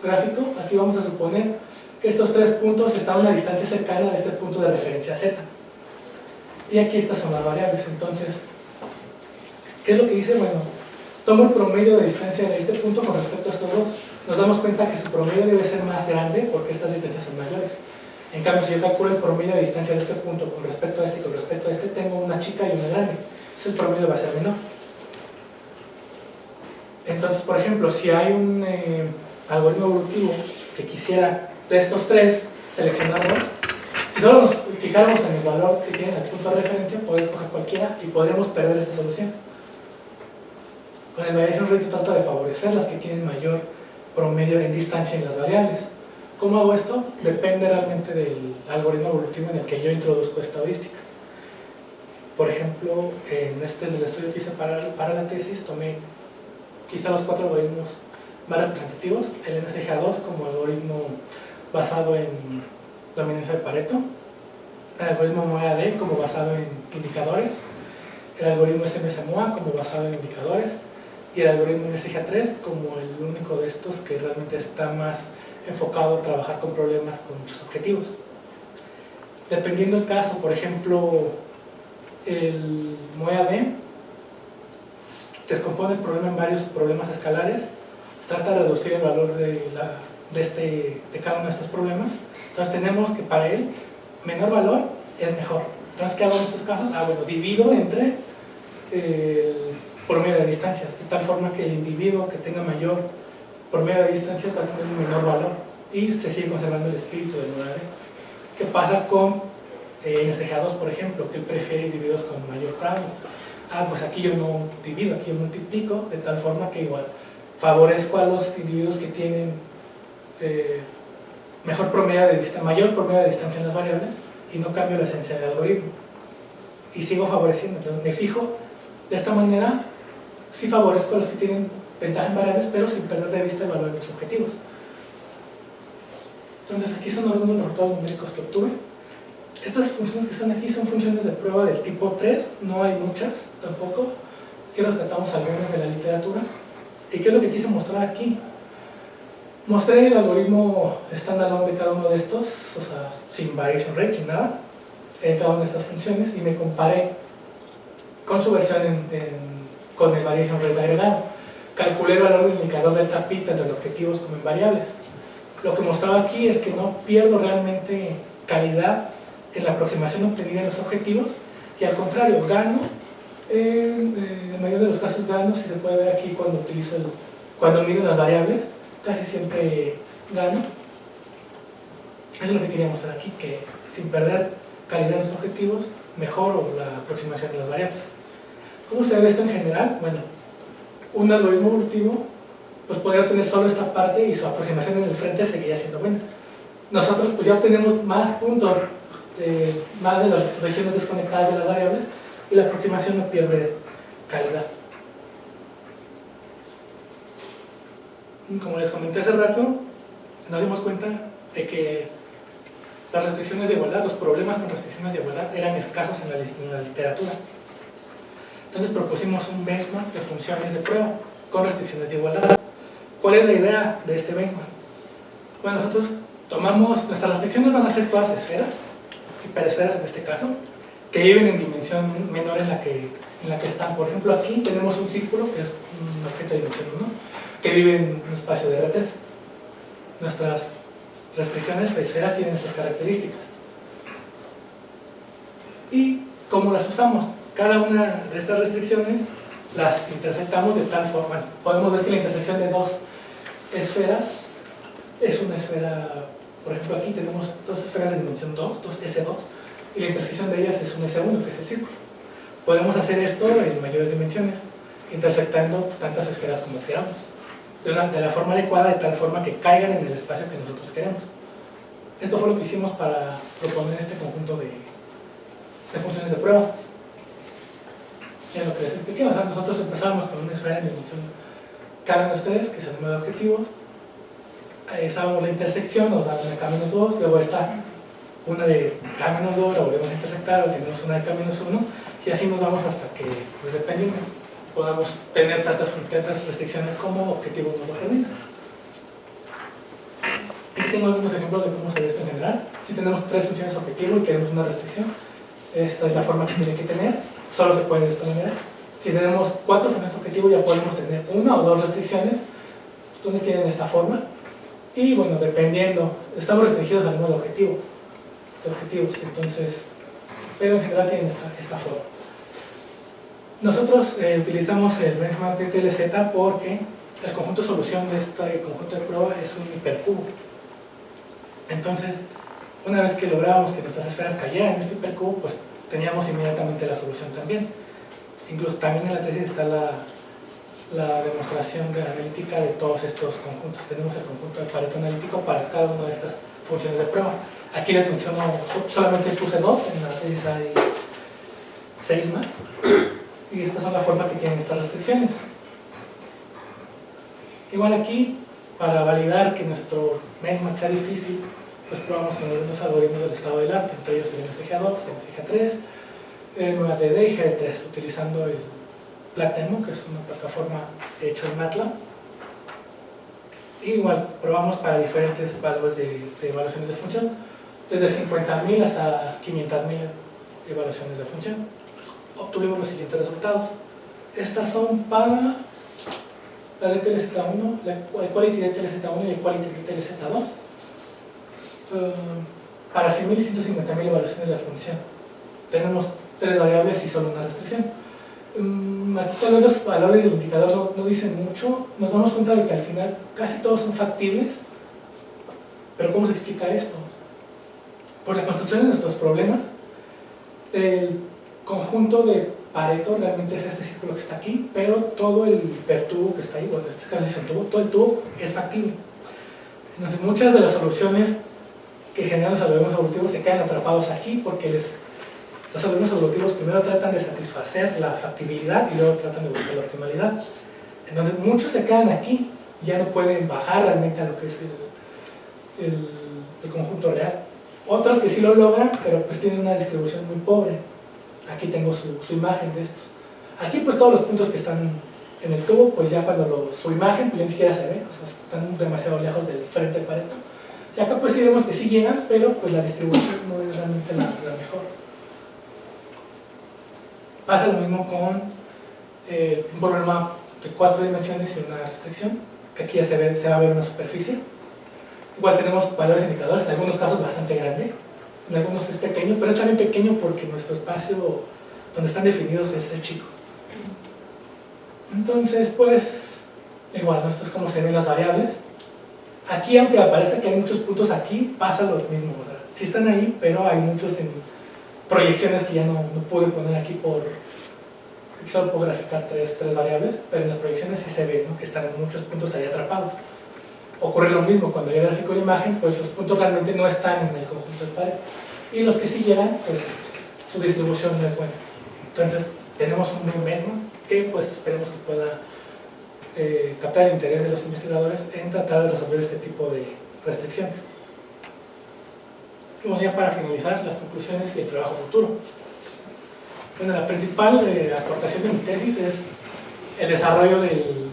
gráfico. Aquí vamos a suponer que estos 3 puntos están a una distancia cercana de este punto de referencia z. Y aquí estas son las variables. Entonces, ¿qué es lo que dice? Bueno, tomo el promedio de distancia de este punto con respecto a estos dos. Nos damos cuenta que su promedio debe ser más grande porque estas distancias son mayores. En cambio, si yo calculo el promedio de distancia de este punto con respecto a este y con respecto a este, tengo una chica y una grande. Entonces el promedio va a ser menor. Entonces, por ejemplo, si hay un algoritmo evolutivo que quisiera de estos tres seleccionarlos, si solo nos fijáramos en el valor que tiene el punto de referencia, podemos escoger cualquiera y podríamos perder esta solución. Con el variation rate trata de favorecer las que tienen mayor promedio en distancia en las variables. ¿Cómo hago esto? Depende realmente del algoritmo evolutivo en el que yo introduzco esta heurística. Por ejemplo, en el estudio que hice para la tesis, tomé quizá los 4 algoritmos más representativos: el NSGA2 como algoritmo basado en dominancia de Pareto, el algoritmo MOEAD como basado en indicadores, el algoritmo SMSMOA como basado en indicadores, y el algoritmo NSGA3 como el único de estos que realmente está más enfocado a trabajar con problemas con muchos objetivos. Dependiendo del caso, por ejemplo, el MOEAD descompone el problema en varios problemas escalares, trata de reducir el valor de cada uno de estos problemas. Entonces tenemos que para él menor valor es mejor. Entonces, ¿qué hago en estos casos? Bueno, divido entre el promedio de distancias, de tal forma que el individuo que tenga mayor promedio de distancias va a tener un menor valor y se sigue conservando el espíritu del MOEAD. ¿Qué pasa con NSGA2, por ejemplo, que él prefiere individuos con mayor radio? Pues aquí yo no divido, aquí yo multiplico, de tal forma que igual favorezco a los individuos que tienen mayor promedio de distancia en las variables y no cambio la esencia del algoritmo. Y sigo favoreciendo, entonces me fijo de esta manera, sí favorezco a los que tienen ventaja en variables, pero sin perder de vista el valor de los objetivos. Entonces aquí son algunos de los resultados numéricos que obtuve. Estas funciones que están aquí son funciones de prueba del tipo 3, no hay muchas tampoco. Aquí rescatamos algunas de la literatura. ¿Y qué es lo que quise mostrar aquí? Mostré el algoritmo standalone de cada uno de estos, o sea, sin variation rate, sin nada, en cada una de estas funciones, y me comparé con su versión con el variation rate agregado. Calculé el valor del indicador delta pi tanto en objetivos como en variables. Lo que mostraba aquí es que no pierdo realmente calidad en la aproximación obtenida en los objetivos, y al contrario, gano, en la mayoría de los casos gano, si se puede ver aquí cuando mido las variables, casi siempre gano. Eso es lo que quería mostrar aquí, que sin perder calidad en los objetivos, mejoro la aproximación de las variables. ¿Cómo se ve esto en general? Bueno, un algoritmo evolutivo pues podría tener solo esta parte y su aproximación en el frente seguiría siendo buena. Nosotros pues ya obtenemos más puntos, más de las regiones desconectadas de las variables, y la aproximación no pierde calidad. Como les comenté hace rato, nos dimos cuenta de que las restricciones de igualdad, los problemas con restricciones de igualdad eran escasos en la literatura. Entonces propusimos un benchmark de funciones de prueba con restricciones de igualdad. ¿Cuál es la idea de este benchmark? Bueno, nosotros tomamos, nuestras restricciones van a ser todas esferas, hiperesferas en este caso, que viven en dimensión menor en la que están. Por ejemplo, aquí tenemos un círculo, que es un objeto de dimensión 1, que vive en un espacio de R3. Nuestras restricciones de esferas tienen estas características. ¿Y cómo las usamos? Cada una de estas restricciones las intersectamos de tal forma. Bueno, podemos ver que la intersección de dos esferas es una esfera, por ejemplo aquí tenemos dos esferas de dimensión 2, dos S2, y la intersección de ellas es un S1, que es el círculo. Podemos hacer esto en mayores dimensiones, intersectando tantas esferas como queramos, de la forma adecuada, de tal forma que caigan en el espacio que nosotros queremos. Esto fue lo que hicimos para proponer este conjunto de funciones de prueba. Ya lo que les expliqué, o sea, nosotros empezamos con una esfera en dimensión K-3, que es el número de objetivos. Sabemos la intersección, nos da una K-2, luego está una de K-2, la volvemos a intersectar, tenemos una de K-1, y así nos vamos hasta que, pues dependiendo, podamos tener tantas restricciones como objetivos nos lo permitan. Aquí tengo algunos ejemplos de cómo se ve esto en general. Si tenemos tres funciones objetivo y queremos una restricción, esta es la forma que tiene que tener, solo se puede de esta manera. Si tenemos 4 fragmentos objetivos, ya podemos tener 1 o 2 restricciones, donde tienen esta forma. Y bueno, dependiendo, estamos restringidos al número de objetivos, entonces, pero en general tienen esta forma. Nosotros utilizamos el benchmark de TLZ porque el conjunto de solución de este conjunto de prueba es un hipercubo. Entonces, una vez que lográbamos que nuestras esferas cayeran en este hipercubo, pues teníamos inmediatamente la solución también. Incluso también en la tesis está la demostración de analítica de todos estos conjuntos. Tenemos el conjunto de Pareto analítico para cada una de estas funciones de prueba. Aquí les menciono, solamente puse 2, en la tesis hay 6 más. Y estas son la forma que tienen estas restricciones. Igual aquí, para validar que nuestro benchmark sea difícil, pues probamos con algunos algoritmos del estado del arte, entre ellos el NSGA2, el NSGA3, NuaDD y GD3, utilizando el Platemo, que es una plataforma hecha en MATLAB. Y igual, probamos para diferentes valores de evaluaciones de función, desde 50.000 hasta 500.000 evaluaciones de función. Obtuvimos los siguientes resultados. Estas son para la de TLZ1, la equality de TLZ1 y la equality de TLZ2. Para 100.000 y 150.000 evaluaciones de función. Tenemos 3 variables y solo una restricción. Aquí tal vez los valores del indicador no dicen mucho. Nos damos cuenta de que al final casi todos son factibles. Pero ¿cómo se explica esto? Por la construcción de nuestros problemas, el conjunto de Pareto realmente es este círculo que está aquí, pero todo el hipertubo que está ahí, bueno, en este caso es el tubo, todo el tubo es factible. Entonces muchas de las soluciones que generan los algoritmos evolutivos se quedan atrapados aquí porque los algoritmos evolutivos primero tratan de satisfacer la factibilidad y luego tratan de buscar la optimalidad. Entonces muchos se quedan aquí y ya no pueden bajar realmente a lo que es el conjunto real. Otros que sí lo logran, pero pues tienen una distribución muy pobre. Aquí tengo su imagen de estos. Aquí pues todos los puntos que están en el tubo, pues ya cuando su imagen pues ya ni siquiera se ve, o sea, están demasiado lejos del frente del Pareto. Y acá pues sí vemos que sí llegan, pero pues la distribución no es realmente la mejor. Pasa lo mismo con un problema de 4 dimensiones y una restricción, que aquí ya se va a ver una superficie. Igual tenemos valores indicadores, en algunos casos bastante grande, en algunos es pequeño, pero es también pequeño porque nuestro espacio donde están definidos es chico. Entonces, pues, igual, ¿no? Esto es como se ven las variables. Aquí, aunque aparezca que hay muchos puntos aquí, pasa lo mismo. O sea, sí están ahí, pero hay muchos en proyecciones que ya no pude poner aquí solo puedo graficar tres variables, pero en las proyecciones sí se ve, ¿no? Que están muchos puntos ahí atrapados. Ocurre lo mismo cuando yo grafico la imagen, pues los puntos realmente no están en el conjunto del Pareto. Y los que sí llegan, pues su distribución no es buena. Entonces, tenemos un buen benchmark que pues esperemos que pueda captar el interés de los investigadores en tratar de resolver este tipo de restricciones. Y bueno, ya para finalizar, las conclusiones y el trabajo futuro. Bueno, la principal aportación de mi tesis es el desarrollo del...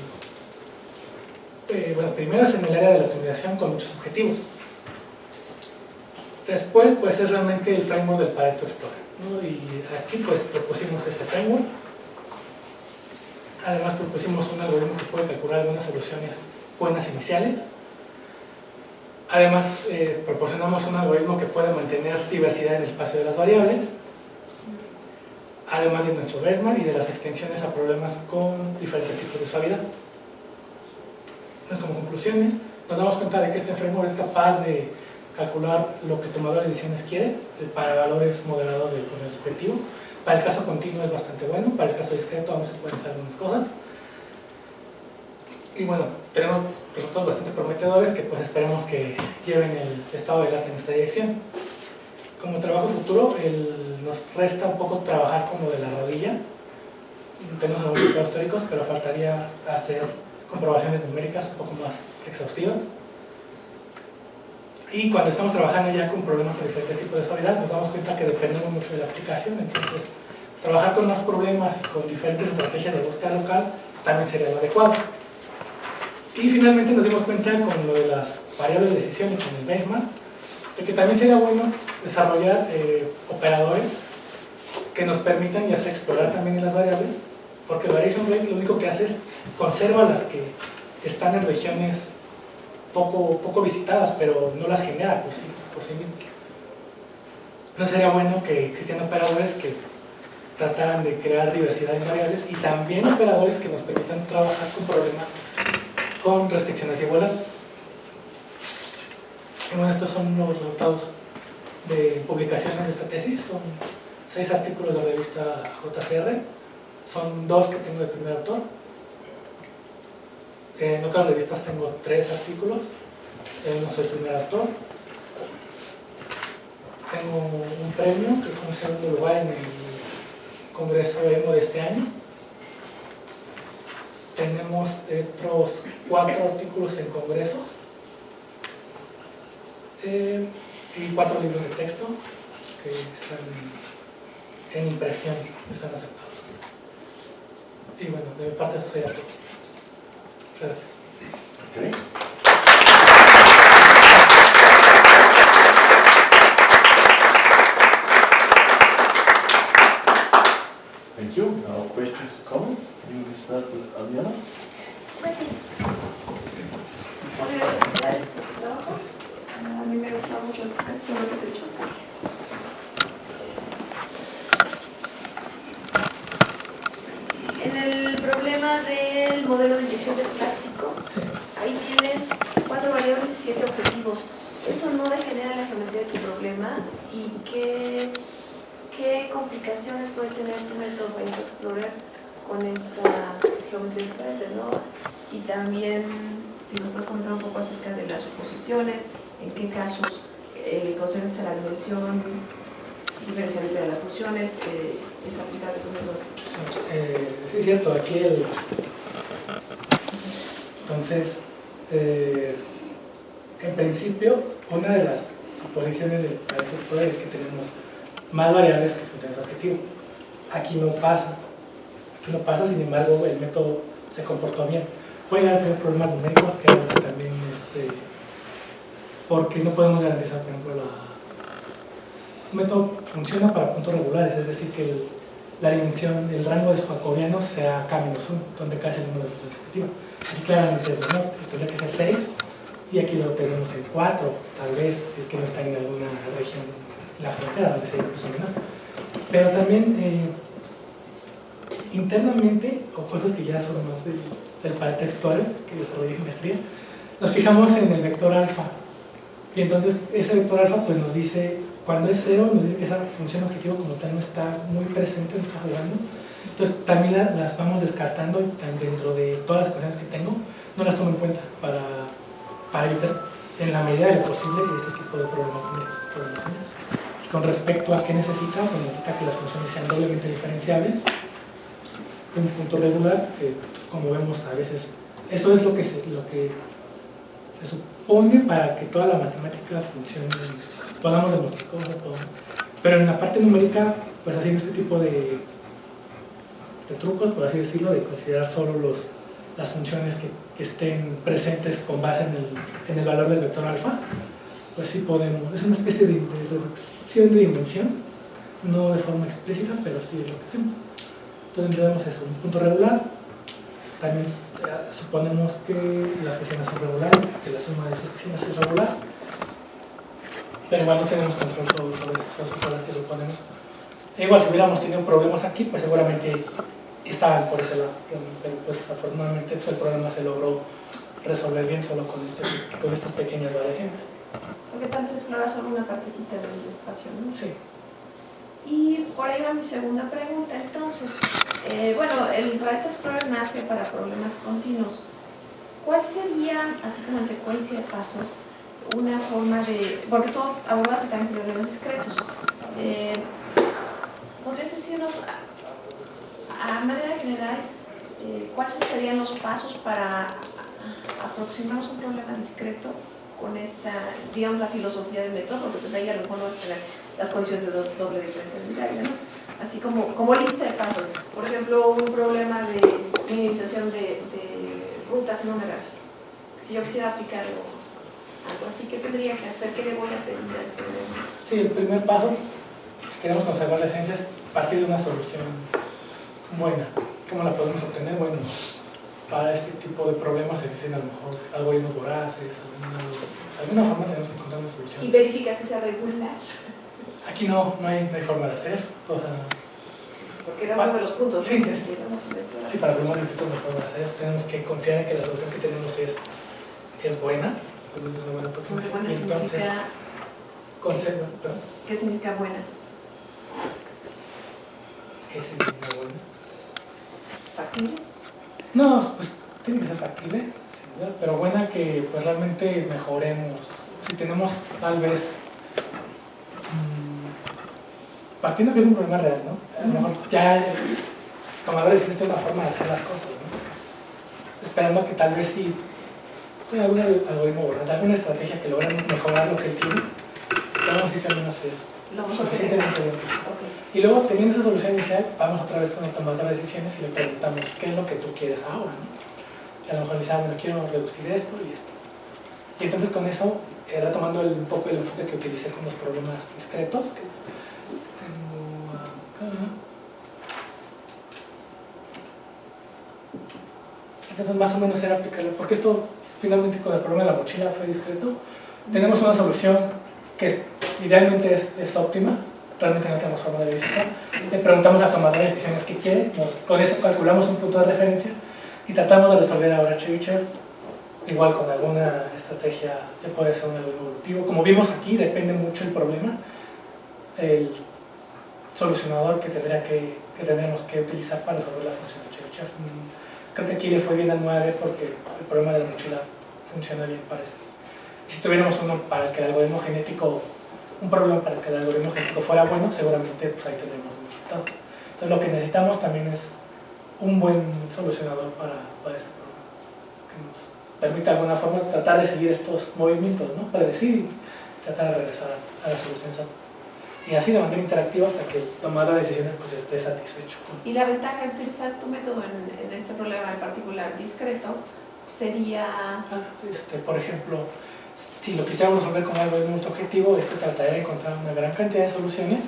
bueno, primero es en el área de la optimización con muchos objetivos. Después, pues es realmente el framework del Pareto Explorer, ¿no? Y aquí pues propusimos este framework. Además propusimos un algoritmo que puede calcular algunas soluciones buenas iniciales. Además proporcionamos un algoritmo que puede mantener diversidad en el espacio de las variables. Además de nuestro benchmark y de las extensiones a problemas con diferentes tipos de suavidad. Entonces, como conclusiones, nos damos cuenta de que este framework es capaz de calcular lo que el tomador de decisiones quiere para valores moderados del función subjetivo. Para el caso continuo es bastante bueno, para el caso discreto aún se pueden hacer algunas cosas. Y bueno, tenemos resultados bastante prometedores que pues esperemos que lleven el estado del arte en esta dirección. Como trabajo futuro, nos resta un poco trabajar como de la rodilla. Tenemos algunos resultados teóricos, pero faltaría hacer comprobaciones numéricas un poco más exhaustivas. Y cuando estamos trabajando ya con problemas con diferentes tipos de suavidad, nos damos cuenta que dependemos mucho de la aplicación. Entonces, trabajar con más problemas y con diferentes estrategias de búsqueda local también sería lo adecuado. Y finalmente nos dimos cuenta con lo de las variables de decisión y con el benchmark, de que también sería bueno desarrollar operadores que nos permitan ya sea explorar también en las variables porque el variation rate lo único que hace es conserva las que están en regiones poco visitadas, pero no las genera por sí mismo. No sería bueno que existieran operadores que trataran de crear diversidad en variables y también operadores que nos permitan trabajar con problemas con restricciones de igualdad. Y bueno, estos son los resultados de publicaciones de esta tesis. Son 6 artículos de la revista JCR, son 2 que tengo de primer autor. En otras revistas tengo 3 artículos, no soy primer autor. Tengo un premio que fue en segundo lugar en el Congreso EMO de este año. Tenemos otros 4 artículos en congresos y 4 libros de texto que están en impresión, están aceptados. Y bueno, de mi parte eso sería todo. Muchas gracias. Okay. Thank you. Now questions, comments? You will start with Adriana. Gracias. Hola, felicidades por tu trabajo. A mí me gusta mucho casi todo lo que has hecho. En el problema del modelo de inyección de plástico, ahí tienes 4 variables y 7 objetivos. ¿Eso no degenera la geometría de tu problema? ¿Y qué complicaciones puede tener tu método para Explorer con estas geometrías diferentes, ¿no? Y también, si nos puedes comentar un poco acerca de las suposiciones, en qué casos concernientes a la dimensión diferenciable de las funciones es aplicable tu método. Sí, es cierto, aquí entonces, en principio, una de las suposiciones del Pareto Explorer es que tenemos más variables que funciones objetivo. Aquí no pasa, sin embargo, el método se comportó bien. Puede haber tener problemas numéricos que también, porque no podemos garantizar, por ejemplo, el método funciona para puntos regulares, es decir, que la dimensión, el rango de jacobianos sea K-1, donde K es el número de puntos objetivos. Aquí claramente es menor, tendría que ser 6, y aquí lo tenemos en 4, tal vez, si es que no está en alguna región, en la frontera, donde sea incluso menor. Pero también, internamente, o cosas que ya son más del Pareto Explorer, que desarrollé en maestría, nos fijamos en el vector alfa. Y entonces ese vector alfa pues nos dice, cuando es 0, nos dice que esa función objetivo como tal no está muy presente, no está jugando. Entonces también las vamos descartando y dentro de todas las ecuaciones que tengo, no las tomo en cuenta para evitar en la medida de lo posible este tipo de problemas. Con respecto a qué necesita, pues necesita que las funciones sean doblemente diferenciables, un punto regular, que como vemos a veces, eso es lo que se supone para que toda la matemática funcione, podamos demostrar cómo lo podemos. Pero en la parte numérica, pues haciendo este tipo de trucos, por así decirlo, de considerar solo las funciones que estén presentes con base en el valor del vector alfa, pues sí podemos, es una especie de reducción de dimensión, no de forma explícita, pero sí es lo que hacemos. Entonces tenemos eso, un punto regular, también suponemos que las vecinas son regulares, que la suma de esas vecinas es regular, pero igual no tenemos control sobre esas suporas que suponemos. Igual si hubiéramos tenido problemas aquí, pues seguramente estaban por ese lado, pero pues afortunadamente el problema se logró resolver bien solo con estas pequeñas variaciones. Porque tal vez explorar solo una partecita del espacio, ¿no? Sí. Y por ahí va mi segunda pregunta. Entonces, bueno, el Pareto Explorer nace para problemas continuos. ¿Cuál sería, así como en secuencia de pasos, una forma de, porque tú abordaste también problemas discretos, ¿podrías decirnos a manera general cuáles serían los pasos para aproximarnos a un problema discreto con esta, digamos, la filosofía del método? Porque pues ahí a lo mejor no vas a tener las condiciones de doble diferencialidad y demás, así como lista de pasos. Por ejemplo, un problema de minimización de rutas en una gráfica. Si yo quisiera aplicar algo así, ¿qué tendría que hacer? ¿Qué le voy a pedir al problema? Sí, el primer paso, si queremos conservar la esencia, es partir de una solución buena. ¿Cómo la podemos obtener? Bueno, para este tipo de problemas existen a lo mejor algoritmos voraces, de alguna forma tenemos que encontrar una solución. ¿Y verificas que sea regular? Aquí no hay forma de hacer eso. O sea, Porque era uno de los puntos. Sí, ¿no? sí, sí. Sí, para problemas discretos no hay forma de hacer. Tenemos que confiar en que la solución que tenemos es buena, es una buena aproximación. Buena Y entonces, significa, perdón, ¿qué significa buena? ¿qué significa buena? ¿Factible? No, pues tiene que ser factible, sin duda, pero buena que pues realmente mejoremos. Si tenemos tal vez, partiendo que es un problema real, ¿no? A lo mejor ya tomadores de decisión es una forma de hacer las cosas, ¿no? Esperando que tal vez sí, con algún algoritmo borrante, alguna estrategia que logre mejorar lo que él tiene, vamos a decir que al menos es Lo mejor que suficientemente bueno. Ok. Y luego, teniendo esa solución inicial, vamos otra vez con el tomador de decisiones y le preguntamos qué es lo que tú quieres ahora, ¿no? Y a lo mejor dice, bueno, quiero reducir esto y esto. Y entonces con eso, retomando un poco el enfoque que utilicé con los problemas discretos, que tengo acá. Entonces más o menos era aplicarlo, porque esto finalmente con el problema de la mochila fue discreto. Tenemos una solución que idealmente es óptima, realmente no tenemos forma de verificar. Le preguntamos al tomador de decisiones qué quiere, con eso calculamos un punto de referencia y tratamos de resolver ahora Chebyshev, igual con alguna estrategia que puede ser un algoritmo evolutivo. Como vimos aquí, depende mucho el problema, el solucionador que tendremos que utilizar para resolver la función de Chebyshev. Creo que aquí le fue bien al 9 porque el problema de la mochila funciona bien para esto. Y si tuviéramos uno para que el algoritmo genético, un problema para que el algoritmo genético fuera bueno, seguramente pues, ahí tendremos un resultado. Entonces lo que necesitamos también es un buen solucionador para este problema, que nos permita de alguna forma tratar de seguir estos movimientos, ¿no? Predecir y tratar de regresar a las soluciones y así de manera interactiva hasta que el tomador de decisiones pues, esté satisfecho. Y la ventaja de utilizar tu método en este problema en particular discreto sería... Por ejemplo, si lo quisiéramos resolver con algo muy objetivo, trataría de encontrar una gran cantidad de soluciones.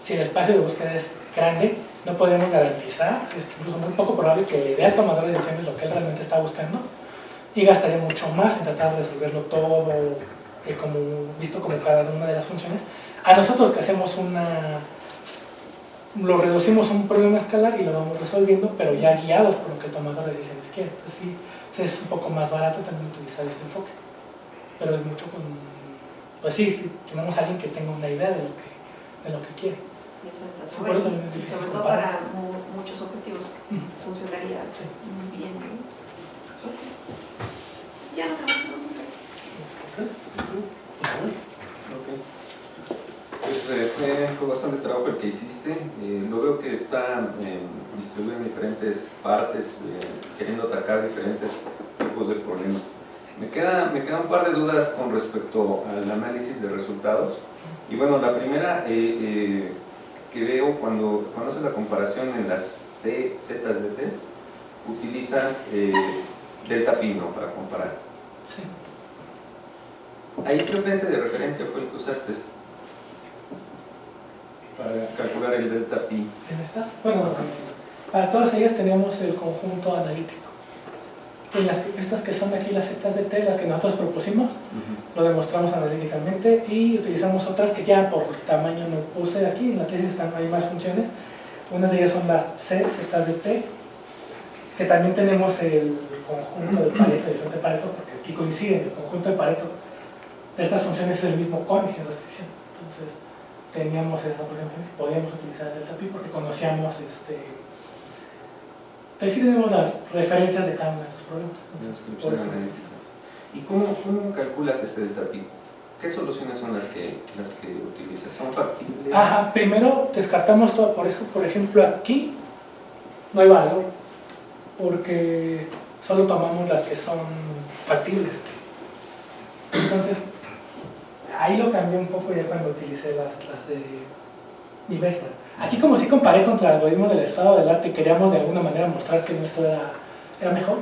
Si el espacio de búsqueda es grande, no podríamos garantizar, es incluso muy poco probable que le dé al tomador de decisiones lo que él realmente está buscando y gastaría mucho más en tratar de resolverlo todo, visto como cada una de las funciones. A nosotros que hacemos lo reducimos a un problema escalar y lo vamos resolviendo, pero ya guiados por lo que el tomador de decisiones quiere. Entonces sí, es un poco más barato también utilizar este enfoque, pero es mucho pues sí, tenemos a alguien que tenga una idea de lo que quiere. Sí, por eso también es difícil sobre todo comparar. para muchos objetivos funcionaría Sí. bien, ¿no? Okay. Ya no tenemos más gracias. Pues fue bastante trabajo el que hiciste. Lo veo que está distribuido en diferentes partes, queriendo atacar diferentes tipos de problemas. Me queda un par de dudas con respecto al análisis de resultados. Y bueno, la primera que veo cuando haces la comparación en las zetas de test, utilizas delta pi, ¿no?, para comparar. Sí. Ahí qué frente de referencia fue el que usaste para calcular el delta pi. ¿En estas? Bueno, para todas ellas teníamos el conjunto analítico. En estas que son aquí las zetas de t, las que nosotros propusimos, lo demostramos analíticamente y utilizamos otras que ya por tamaño no puse aquí, en la tesis hay más funciones. Unas de ellas son las zetas de t, que también tenemos el conjunto de Pareto, el diferente Pareto, porque aquí coinciden, el conjunto de Pareto de estas funciones es el mismo con y sin restricción. Entonces teníamos esa, por ejemplo, podíamos utilizar el delta pi porque conocíamos entonces sí tenemos las referencias de cada uno de estos problemas. Por eso. ¿Y cómo calculas ese delta pi? ¿Qué soluciones son las que utilizas? ¿Son factibles? Ajá, primero descartamos todo, por eso, por ejemplo, aquí no hay valor, porque solo tomamos las que son factibles. Entonces, ahí lo cambié un poco ya cuando utilicé las de Niebegman. Aquí como sí comparé contra el algoritmo del estado del arte, queríamos de alguna manera mostrar que nuestro era mejor.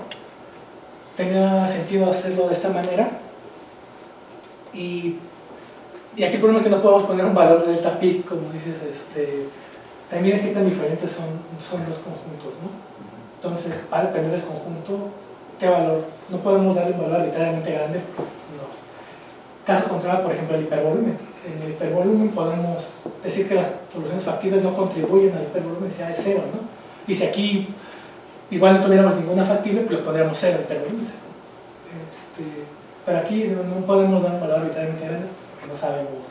Tenía sentido hacerlo de esta manera. Y aquí el problema es que no podemos poner un valor de delta pi, como dices, también qué tan diferentes son los conjuntos, ¿no? Entonces, para depender del conjunto, ¿qué valor? No podemos darle un valor arbitrariamente grande, no. Caso contrario, por ejemplo, el hipervolumen. En el hipervolumen podemos decir que las soluciones factibles no contribuyen al hipervolumen, sea de cero, ¿no? Y si aquí igual no tuviéramos ninguna factible, pues le pondríamos cero al hipervolumen. Pero aquí no podemos dar un valor arbitrariamente grande porque no sabemos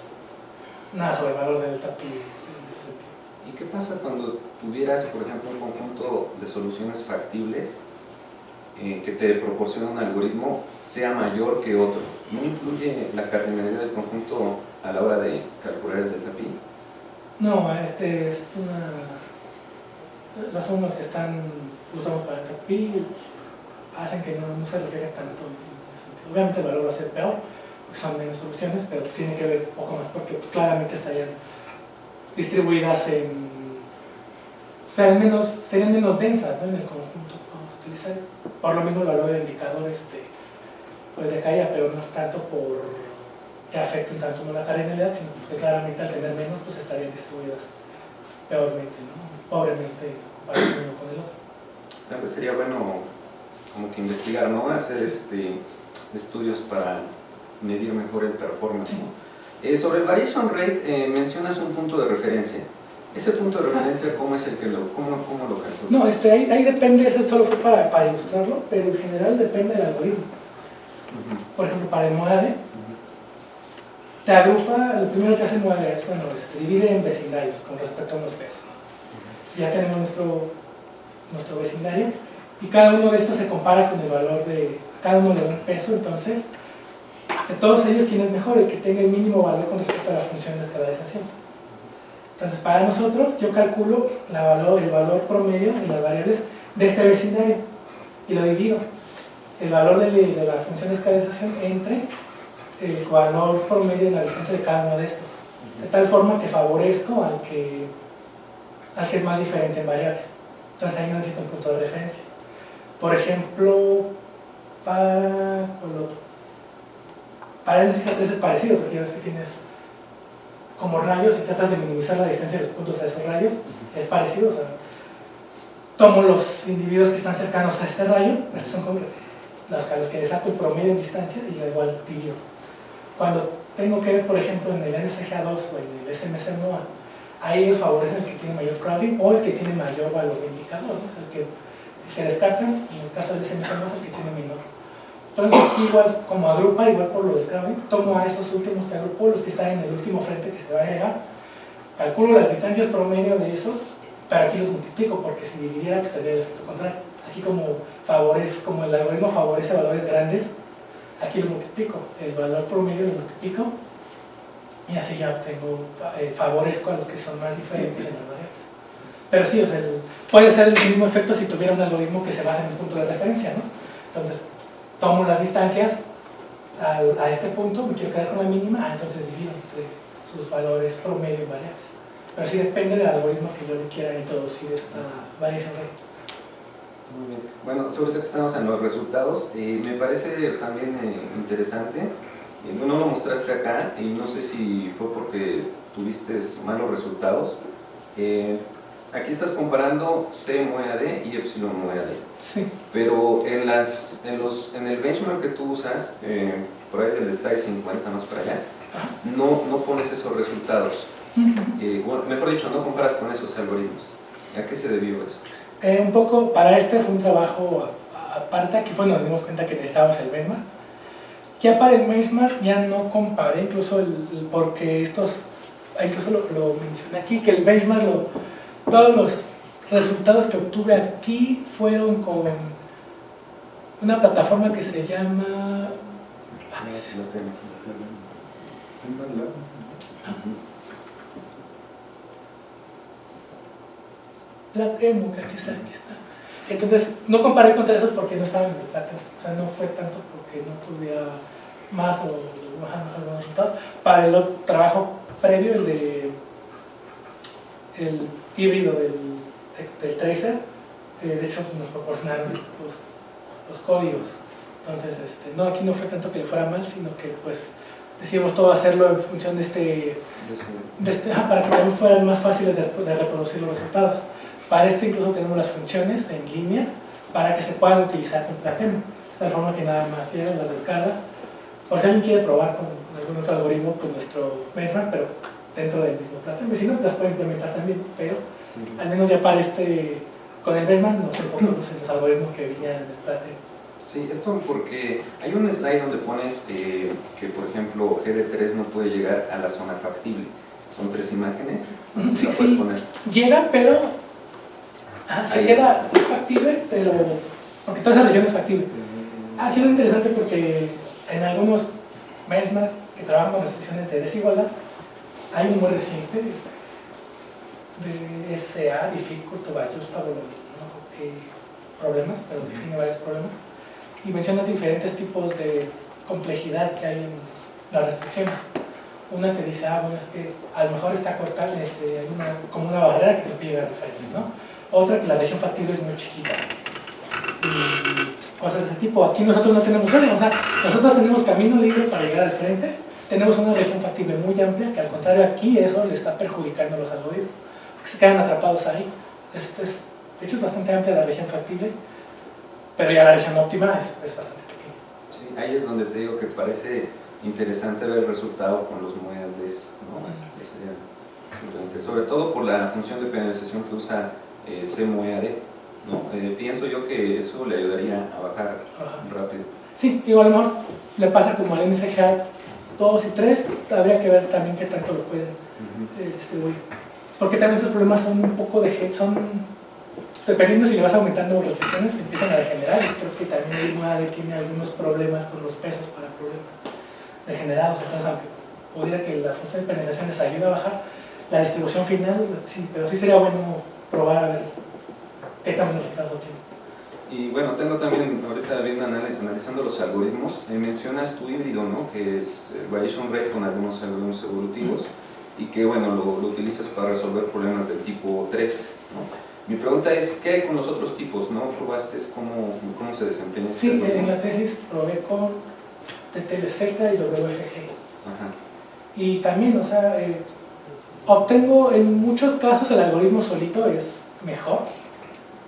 nada sobre el valor del delta pi. ¿Y qué pasa cuando tuvieras, por ejemplo, un conjunto de soluciones factibles que te proporciona un algoritmo sea mayor que otro? ¿No influye la cardinalidad del conjunto a la hora de calcular el delta pi? No, las formas que usamos para delta pi hacen que no se refleje tanto. Obviamente el valor va a ser peor porque son menos soluciones, pero tiene que ver un poco más porque pues, claramente estarían distribuidas serían menos densas, ¿no? En el conjunto que vamos a utilizar. Por lo mismo el valor del indicador pues decaía, pero no es tanto por que afecten tanto no la cardinalidad, sino porque claramente al tener menos pues estarían distribuidas peormente, ¿no? Pobremente comparado uno con el otro. Tal vez sería bueno como que investigar, ¿no? Hacer estudios para medir mejor el performance, ¿no? Sobre el variation rate mencionas un punto de referencia. ¿Ese punto de referencia cómo es el que cómo lo calculas? No, ahí depende, ese solo fue para ilustrarlo, pero en general depende del algoritmo. Por ejemplo, para el MOADE, te agrupa, lo primero que hace el MOADE es, bueno, divide en vecindarios con respecto a unos pesos. Si ya tenemos nuestro vecindario, y cada uno de estos se compara con el valor de cada uno de un peso, entonces, de todos ellos, ¿quién es mejor? El que tenga el mínimo valor con respecto a la función de escalarización. Entonces, para nosotros, yo calculo el valor promedio en las variables de este vecindario y lo divido. El valor de la función de escalarización entre el valor promedio de la distancia de cada uno de estos. De tal forma que favorezco al que es más diferente en variables. Entonces, ahí no necesito un punto de referencia. Por ejemplo, para el SG3 es parecido, porque ya ves que tienes como rayos y tratas de minimizar la distancia de los puntos a esos rayos, es parecido. O sea, tomo los individuos que están cercanos a este rayo, estos son como los que le saco el promedio en distancia y la igual divido. Cuando tengo que ver, por ejemplo, en el NSGA2 o en el SMC-NOA, ahí favorecen el que tiene mayor crowding o el que tiene mayor valor de indicador, ¿no? el que descartan, en el caso del SMC-NOA, el que tiene menor. Entonces, igual, como agrupa, igual por lo del crowding, tomo a esos últimos que agrupo, los que están en el último frente que se va a agregar, calculo las distancias promedio de esos, pero aquí los multiplico, porque si dividiera, pues tendría el efecto contrario. Aquí como el algoritmo favorece valores grandes, aquí lo multiplico, el valor promedio lo multiplico, y así ya obtengo, favorezco a los que son más diferentes en las variables. Pero sí, o sea, puede ser el mismo efecto si tuviera un algoritmo que se basa en un punto de referencia, ¿no? Entonces, tomo las distancias a este punto, me quiero quedar con la mínima, entonces divido entre sus valores promedio y variables. Pero sí depende del algoritmo que yo le quiera introducir esta variation rate. Muy bien. Bueno, sobre todo que estamos en los resultados, me parece también interesante. No lo mostraste acá y no sé si fue porque tuviste malos resultados. Aquí estás comparando C MOEAD y Epsilon MOEAD. Sí. Pero en el benchmark que tú usas, por ahí del slide 50 más para allá, no pones esos resultados. Bueno, mejor dicho, no comparas con esos algoritmos. ¿A qué se debió eso? Un poco, para este fue un trabajo aparte, aquí fue donde nos dimos cuenta que necesitábamos el benchmark. Ya para el benchmark ya no comparé, incluso porque incluso lo mencioné aquí, que el benchmark, todos los resultados que obtuve aquí fueron con una plataforma que se llama... Platemo, que aquí está. Entonces, no comparé contra esos porque no estaban en el Platemo. O sea, no fue tanto porque no tuviera más o buenos resultados. Para el trabajo previo, el híbrido del tracer, de hecho nos proporcionaron los códigos. Entonces, no, aquí no fue tanto que le fuera mal, sino que pues decidimos todo hacerlo en función para que también fueran más fáciles de reproducir los resultados. Para incluso tenemos las funciones en línea para que se puedan utilizar con Plateno, de tal forma que nada más llega, las descarga. Por si alguien quiere probar con algún otro algoritmo, pues nuestro benchmark, pero dentro del mismo Plateno. Si no, las puede implementar también, pero al menos ya para con el benchmark nos enfocamos en los algoritmos que venían en el Plateno. Sí, esto porque hay un slide donde pones que, por ejemplo, GD3 no puede llegar a la zona factible. Son 3 imágenes. Sí, sí, llega, pero se queda, es factible, pero porque toda esa región es factible. Aquí es lo interesante porque en algunos benchmarks que trabajan con restricciones de desigualdad, hay un muy reciente de SA, Difficult to Adjustable, no sé qué problemas, pero define varios problemas, y menciona diferentes tipos de complejidad que hay en las restricciones. Una te dice, bueno, es que a lo mejor está cortada como una barrera que no puede llegar al frente, ¿no? Otra que la región factible es muy chiquita. Y cosas de ese tipo. Aquí nosotros no tenemos eso, o sea, nosotros tenemos camino libre para llegar al frente, tenemos una región factible muy amplia, que al contrario aquí eso le está perjudicando a los algoritmos, porque se quedan atrapados ahí. De hecho es bastante amplia la región factible, pero ya la región óptima es bastante pequeña. Sí, ahí es donde te digo que parece interesante ver el resultado con los MOEAS-DES, ¿no? Sobre todo por la función de penalización que usa CMOEAD, ¿no? Pienso yo que eso le ayudaría a bajar rápido. Sí, igual a lo mejor le pasa como al NSGA 2 y 3, habría que ver también qué tanto lo pueden distribuir. Porque también esos problemas son un poco dependiendo si le vas aumentando restricciones, empiezan a degenerar. Y creo que también el MOEAD tiene algunos problemas con los pesos para problemas degenerados. Entonces, aunque pudiera que la función de penalización les ayude a bajar, la distribución final, sí, pero sí sería bueno probar a ver qué tan buenos resultados tiene. Y bueno, tengo también, ahorita viendo analizando los algoritmos, mencionas tu híbrido, ¿no? Que es variation rate con algunos algoritmos evolutivos y que, bueno, lo utilizas para resolver problemas del tipo 3, ¿no? Mi pregunta es, ¿qué hay con los otros tipos? ¿No probaste cómo se desempeña este Sí, algoritmo? en la tesis probé con TTLZ y WFG. Ajá. Y también, o sea, obtengo en muchos casos el algoritmo solito es mejor,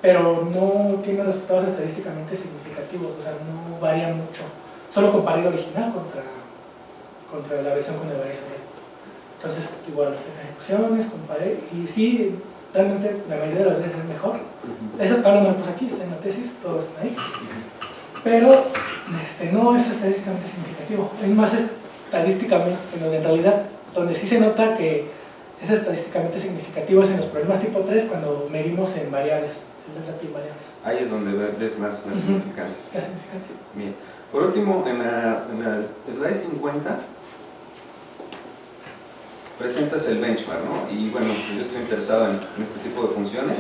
pero no tiene resultados estadísticamente significativos, o sea, no varía mucho. Solo comparé el original contra la versión con el variation rate. Entonces, igual las ejecuciones, comparé, y sí, realmente la mayoría de las veces es mejor. Esa tabla no la puse aquí, está en la tesis, todos están ahí. Pero no es estadísticamente significativo, es más estadísticamente, pero en realidad, donde sí se nota que es estadísticamente significativo es en los problemas tipo 3 cuando medimos en variables, el desafío en variables. Ahí es donde ves más la significancia. La significancia. Bien. Por último, en la slide 50 presentas el benchmark, ¿no? Y bueno, yo estoy interesado en este tipo de funciones.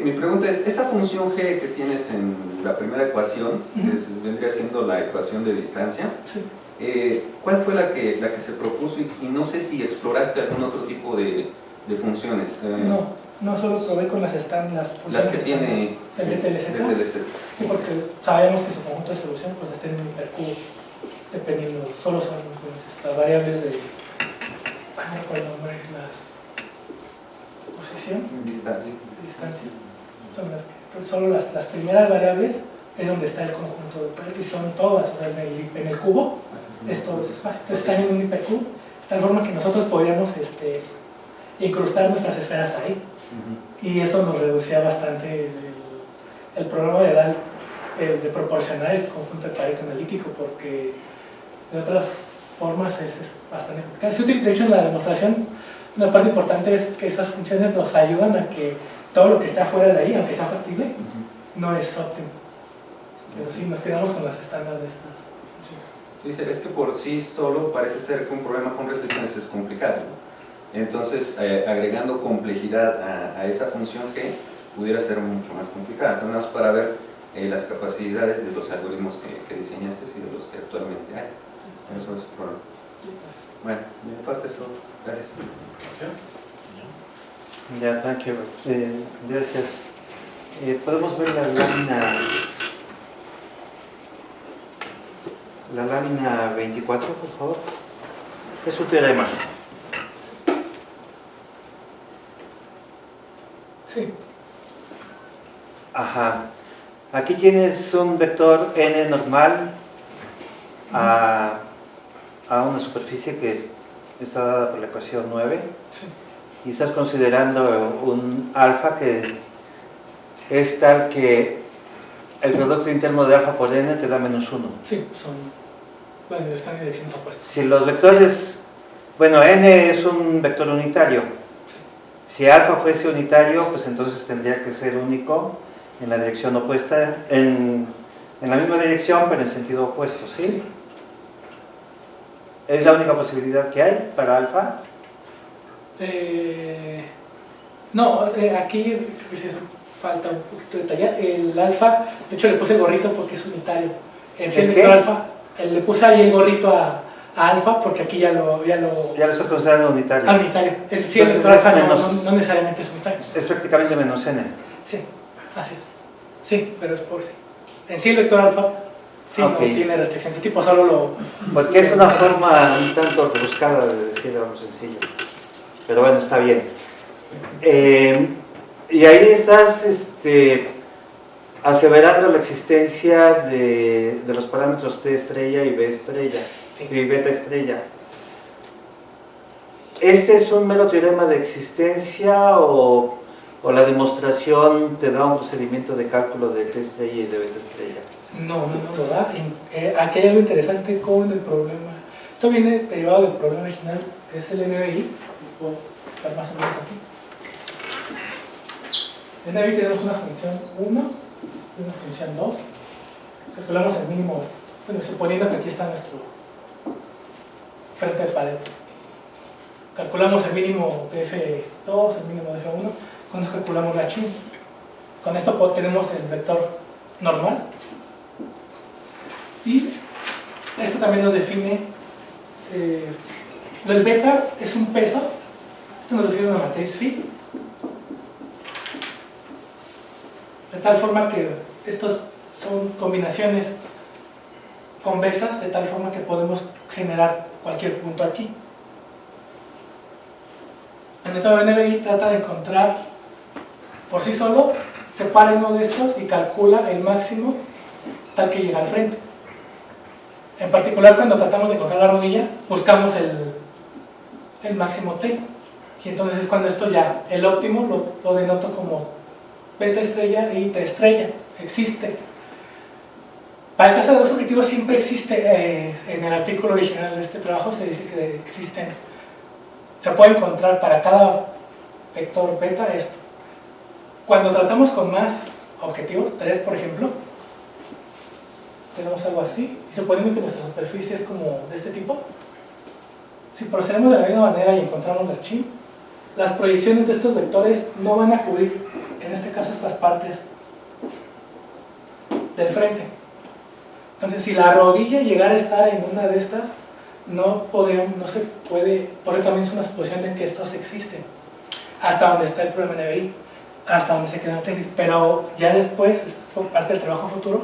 Mi pregunta es, esa función G que tienes en la primera ecuación, que vendría siendo la ecuación de distancia, Sí. ¿Cuál fue la que se propuso? Y no sé si exploraste algún otro tipo de funciones. No solo probé con las funciones las que tiene el DTLZ. Sí, porque sabemos que su conjunto de solución pues está en un hipercubo, dependiendo, solo son entonces, las variables de, no recuerdo el nombre, posición, distancia. distancia, son entonces solo las primeras variables es donde está el conjunto de pares, y son todas, o sea, en el cubo es todo ese espacio, entonces están en un hipercubo, de tal forma que nosotros podríamos incrustar nuestras esferas ahí, y eso nos reducía bastante el problema de proporcionar el conjunto de Pareto analítico, porque de otras formas es bastante complicado. De hecho, en la demostración, una parte importante es que esas funciones nos ayudan a que todo lo que está fuera de ahí, aunque sea factible, no es óptimo. Pero sí, nos quedamos con las estándares de estas. Sí, es que por sí solo parece ser que un problema con restricciones es complicado, ¿no? Entonces, agregando complejidad a esa función G, pudiera ser mucho más complicada. Entonces, nada más para ver las capacidades de los algoritmos que diseñaste y de los que actualmente hay. Eso es el problema. Bueno, de mi parte es todo. Gracias. Ya, thank you. Gracias. Podemos ver la lámina 24, por favor. Es un teorema. Sí. Ajá. Aquí tienes un vector n normal a una superficie que está dada por la ecuación 9. Sí. Y estás considerando un alfa que es tal que el producto interno de alfa por n te da -1. Sí, bueno, están en direcciones opuestas. Si los vectores, bueno, n es un vector unitario. Si alfa fuese unitario, pues entonces tendría que ser único en la dirección opuesta, en la misma dirección, pero en sentido opuesto, ¿sí? Sí. ¿Es la única posibilidad que hay para alfa? No, aquí creo que sí, eso falta un poquito de detallar. El alfa, de hecho le puse el gorrito porque es unitario. En sí, el ¿Es vector qué? alfa, le puse ahí el gorrito a alfa porque aquí ya lo Ya lo estás considerando unitario. unitario. El sí, el Entonces vector alfa es menos. no necesariamente es unitario. Es prácticamente menos n. Sí, así es. Sí, pero es por sí. En sí el vector alfa sí Ok. no tiene restricciones de tipo, solo lo... Porque es una forma un tanto rebuscada de decir algo sencillo. Pero bueno, está bien. Y ahí estás aseverando la existencia de los parámetros T estrella y B estrella Sí. y beta estrella. ¿Este es un mero teorema de existencia o la demostración te da un procedimiento de cálculo de T estrella y de beta estrella? No lo da. Aquí hay algo interesante con el problema. Esto viene derivado del problema original, que es el NBI. Puedo estar más o menos aquí. En NBI tenemos una función 1 y una función 2. Calculamos el mínimo, bueno, suponiendo que aquí está nuestro frente de pared. Calculamos el mínimo de F2, el mínimo de F1. Con eso calculamos la chi. Con esto tenemos el vector normal. Y esto también nos define, el beta es un peso, esto nos define una matriz phi, de tal forma que estos son combinaciones convexas, de tal forma que podemos generar cualquier punto aquí. El método de NBI trata de encontrar por sí solo, separa uno de estos y calcula el máximo tal que llega al frente. En particular, cuando tratamos de encontrar la rodilla, buscamos el máximo T. Y entonces es cuando esto ya, el óptimo lo denoto como beta estrella y T estrella. Existe. Para el caso de los objetivos siempre existe, en el artículo original de este trabajo se dice que existen, se puede encontrar para cada vector beta esto. Cuando tratamos con más objetivos, 3 por ejemplo, tenemos algo así, y suponiendo que nuestra superficie es como de este tipo, si procedemos de la misma manera y encontramos la chi, las proyecciones de estos vectores no van a cubrir, en este caso, estas partes del frente. Entonces, si la rodilla llegara a estar en una de estas, no se puede, porque también es una suposición de que estos existen, hasta donde está el problema NBI, hasta donde se queda la tesis, pero ya después, por parte del trabajo futuro,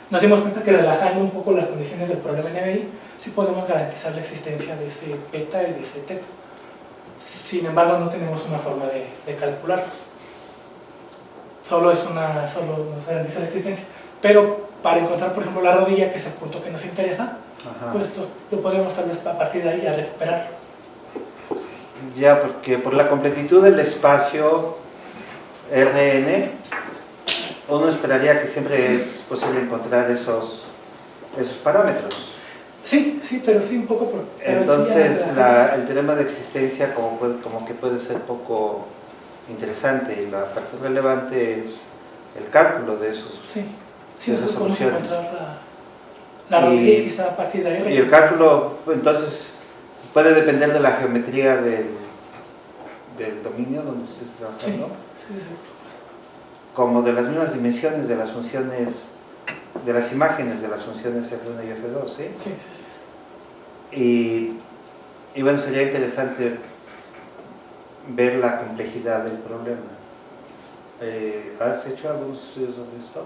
nos dimos cuenta que relajando un poco las condiciones del problema NBI, sí podemos garantizar la existencia de este beta y de este teta. Sin embargo, no tenemos una forma de calcularlos. Solo nos garantiza la existencia. Pero para encontrar, por ejemplo, la rodilla, que es el punto que nos interesa, Ajá. pues lo podemos tal vez a partir de ahí a recuperar. Ya, porque por la completitud del espacio Rn, uno esperaría que siempre es posible encontrar esos parámetros. Sí, pero sí un poco. Pero Entonces, sí, ya, el teorema de existencia como que puede ser poco interesante, y la parte relevante es el cálculo de esos. sí, esas nosotros podemos soluciones. encontrar la rodilla y quizá a partir de ahí. Y el cálculo, entonces, puede depender de la geometría del dominio donde estés trabajando, Sí. como de las mismas dimensiones de las funciones, de las imágenes de las funciones F1 y F2, ¿sí? Sí. Y bueno, sería interesante ver la complejidad del problema. ¿Has hecho algunos estudios sobre esto?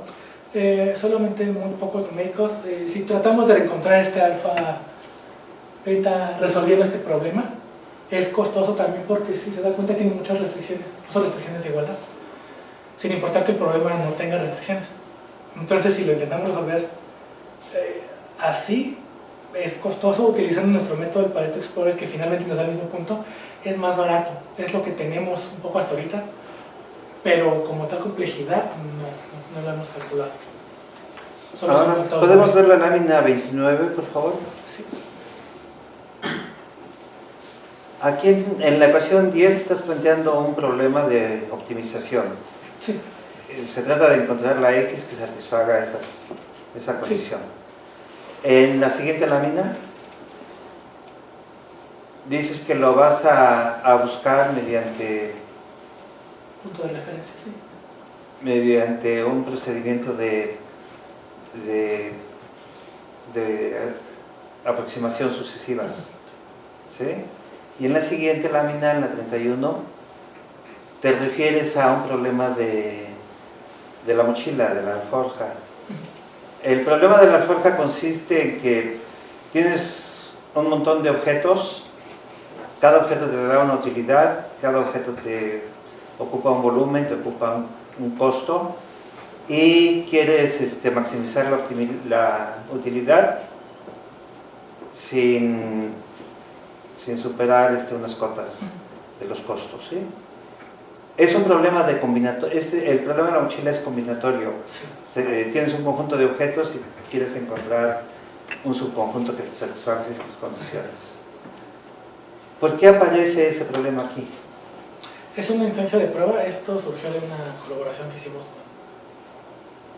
Solamente muy pocos numéricos. Si tratamos de encontrar este alfa ahorita resolviendo este problema. Es costoso también porque, si se da cuenta, tiene muchas restricciones, no son restricciones de igualdad, sin importar que el problema no tenga restricciones. Entonces, si lo intentamos resolver así, es costoso. Utilizando nuestro método del Pareto Explorer, que finalmente nos da el mismo punto, es más barato. Es lo que tenemos un poco hasta ahorita, pero como tal complejidad no lo hemos calculado. Solo es un Ahora, método ¿podemos de- ver la lámina 29, por favor? Sí. Aquí en la ecuación 10 estás planteando un problema de optimización. Sí. Se trata de encontrar la X que satisfaga esa condición. En la siguiente lámina dices que lo vas a buscar Punto de referencia, sí. mediante un procedimiento de aproximación sucesivas. ¿Sí? Y en la siguiente lámina, en la 31, te refieres a un problema de la mochila, de la alforja. El problema de la alforja consiste en que tienes un montón de objetos, cada objeto te da una utilidad, cada objeto te ocupa un volumen, te ocupa un costo, y quieres maximizar la utilidad sin superar unas cotas de los costos, ¿sí? Es un problema de combinatorio. El problema de la mochila es combinatorio. Sí. Tienes un conjunto de objetos y quieres encontrar un subconjunto que te satisfaga esas condiciones. ¿Por qué aparece ese problema aquí? Es una instancia de prueba. Esto surgió de una colaboración que hicimos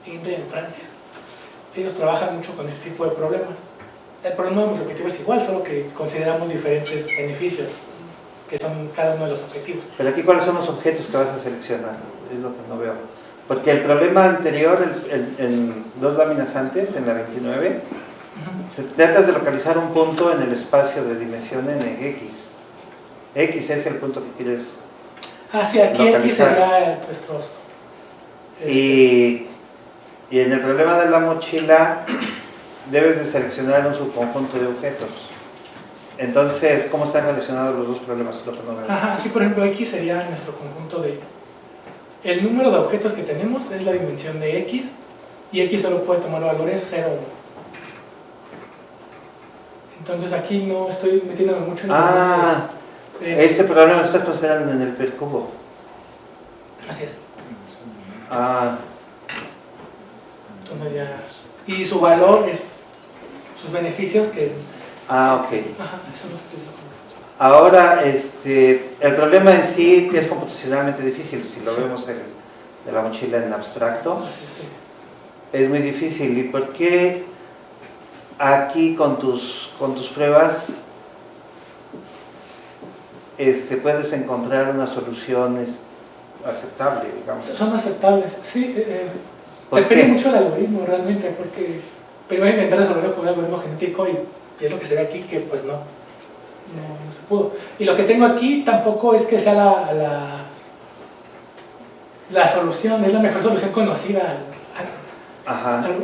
con INRE en Francia. Ellos trabajan mucho con este tipo de problemas. El problema de los objetivos es igual, solo que consideramos diferentes beneficios, que son cada uno de los objetivos. Pero aquí, ¿cuáles son los objetos que vas a seleccionar? Es lo que no veo. Porque el problema anterior, en dos láminas antes, en la 29, se trata de localizar un punto en el espacio de dimensión en X. X es el punto que quieres Sí, aquí X localizar. sería nuestros... Y en el problema de la mochila debes de seleccionar un subconjunto de objetos. Entonces, ¿cómo están relacionados los dos problemas? Es lo que no veo. Aquí, por ejemplo, X sería nuestro conjunto de... El número de objetos que tenemos es la dimensión de X, y X solo puede tomar valores 0 o 1. Entonces aquí no estoy metiéndome mucho en el... Este problema lo estás considerando en el percubo. Así es. Entonces ya... Y su valor es... sus beneficios que... Ok. Eso no se utiliza como función. Ahora, el problema en sí, que es computacionalmente difícil, si lo vemos de la mochila en abstracto, Así es, sí. es muy difícil. ¿Y por qué aquí con tus pruebas puedes encontrar una solución aceptable, digamos? Son aceptables, sí. ¿Por Depende qué? mucho del algoritmo realmente, porque primero intentar resolverlo con un algoritmo genético y es lo que se ve aquí, que pues no se pudo. Y lo que tengo aquí tampoco es que sea la solución, es la mejor solución conocida.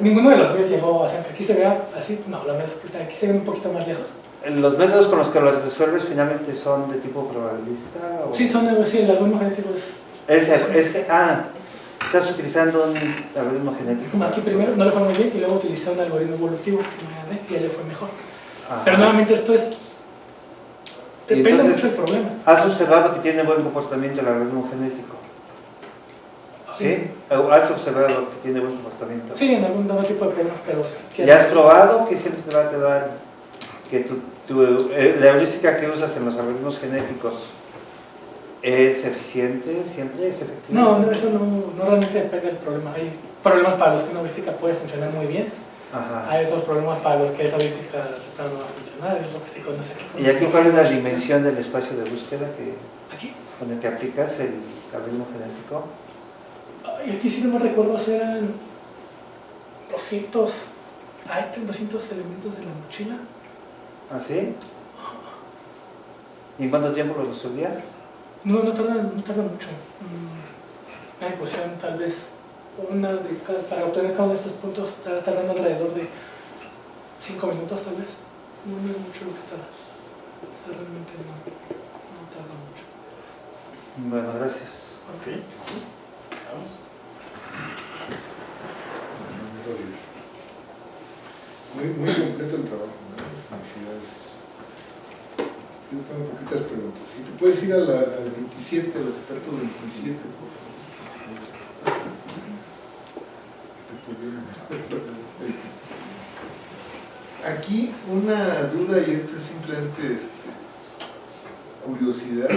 Ninguno de los míos llegó, o sea, que aquí se vea así, no, la verdad es que aquí se ve un poquito más lejos. ¿Los métodos con los que los resuelves finalmente son de tipo probabilista? ¿O? Sí, el algoritmo genético es... Estás utilizando un algoritmo genético. Como aquí primero no le fue muy bien y luego utilicé un algoritmo evolutivo y a él le fue mejor. Pero nuevamente esto es... Depende entonces, mucho del problema. ¿Has observado que tiene buen comportamiento el algoritmo genético? ¿Sí? ¿Has observado que tiene buen comportamiento? Sí, en algún tipo de problemas, pero... ¿Ya has probado que siempre te va a dar que la heurística que usas en los algoritmos genéticos es eficiente? ¿Siempre es efectiva? No, eso no realmente depende del problema. Hay problemas para los que una heurística puede funcionar muy bien. Hay otros problemas para los que esa heurística no va a funcionar, es lo que se conoce aquí. ¿Y aquí cuál es la dimensión del espacio de búsqueda ¿Aquí? con el que aplicas el algoritmo genético? Y aquí sí no me recuerdo, eran 200 elementos de la mochila. ¿Ah, sí? ¿Y en cuánto tiempo lo resolvías? No tarda mucho. Una ecuación tal vez para obtener cada uno de estos puntos está tardando alrededor de 5 minutos tal vez. No es mucho lo que tarda. O sea, realmente no tarda mucho. Bueno, gracias. Ok. Vamos. Muy completo el trabajo, ¿no? Felicidades. Yo tengo poquitas preguntas. Si te puedes ir al 27, al aspecto 27, por favor. Te estás viendo. Aquí una duda, y esta es simplemente curiosidad,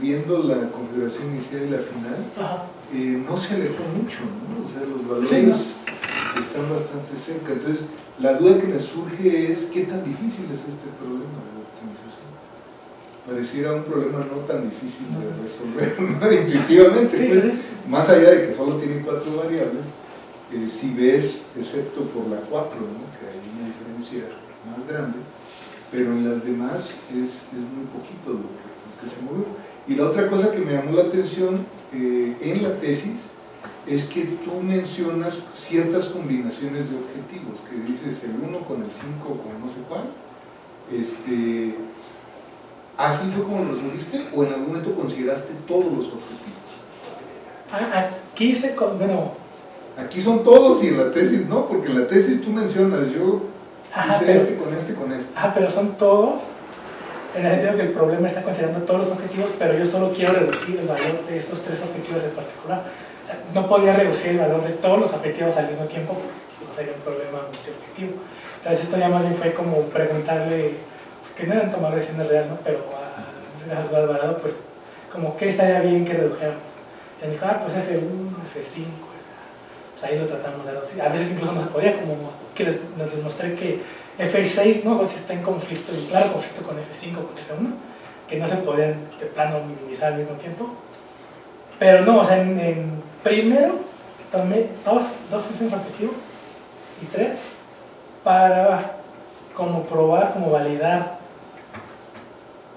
viendo la configuración inicial y la final, Ajá. no se alejó mucho, ¿no? O sea, los valores Sí, ¿no? están bastante cerca. Entonces, la duda que me surge es qué tan difícil es este problema de optimización. Pareciera un problema no tan difícil de resolver, ¿no? Intuitivamente, Sí, pues, sí. más allá de que solo tiene 4 variables, si ves, excepto por la 4, ¿no? Que hay una diferencia más grande, pero en las demás es muy poquito lo que se movió. Y la otra cosa que me llamó la atención en la tesis es que tú mencionas ciertas combinaciones de objetivos, que dices el 1 con el 5 con no sé cuál. ¿Así fue como lo resolviste o en algún momento consideraste todos los objetivos? Aquí bueno. Aquí son todos y en la tesis no, porque en la tesis tú mencionas yo hice con este. Pero son todos, en el sentido que el problema está considerando todos los objetivos, pero yo solo quiero reducir el valor de estos 3 objetivos en particular. No podía reducir el valor de todos los objetivos al mismo tiempo, porque no sería un problema multiobjetivo. Entonces esto ya más bien fue como preguntarle, pues que no eran tomar decisiones reales, ¿no? Pero a Alvarado, pues como qué estaría bien que redujéramos. Y él dijo, pues F1, F5, pues ahí lo tratamos de reducir. A veces incluso no se podía, como que les mostré que F6, ¿no? Pues está en conflicto, y claro, conflicto con F5, con F1, que no se podían de plano minimizar al mismo tiempo. Pero no, o sea, primero tomé dos funciones objetivo y 3 para como probar, como validar,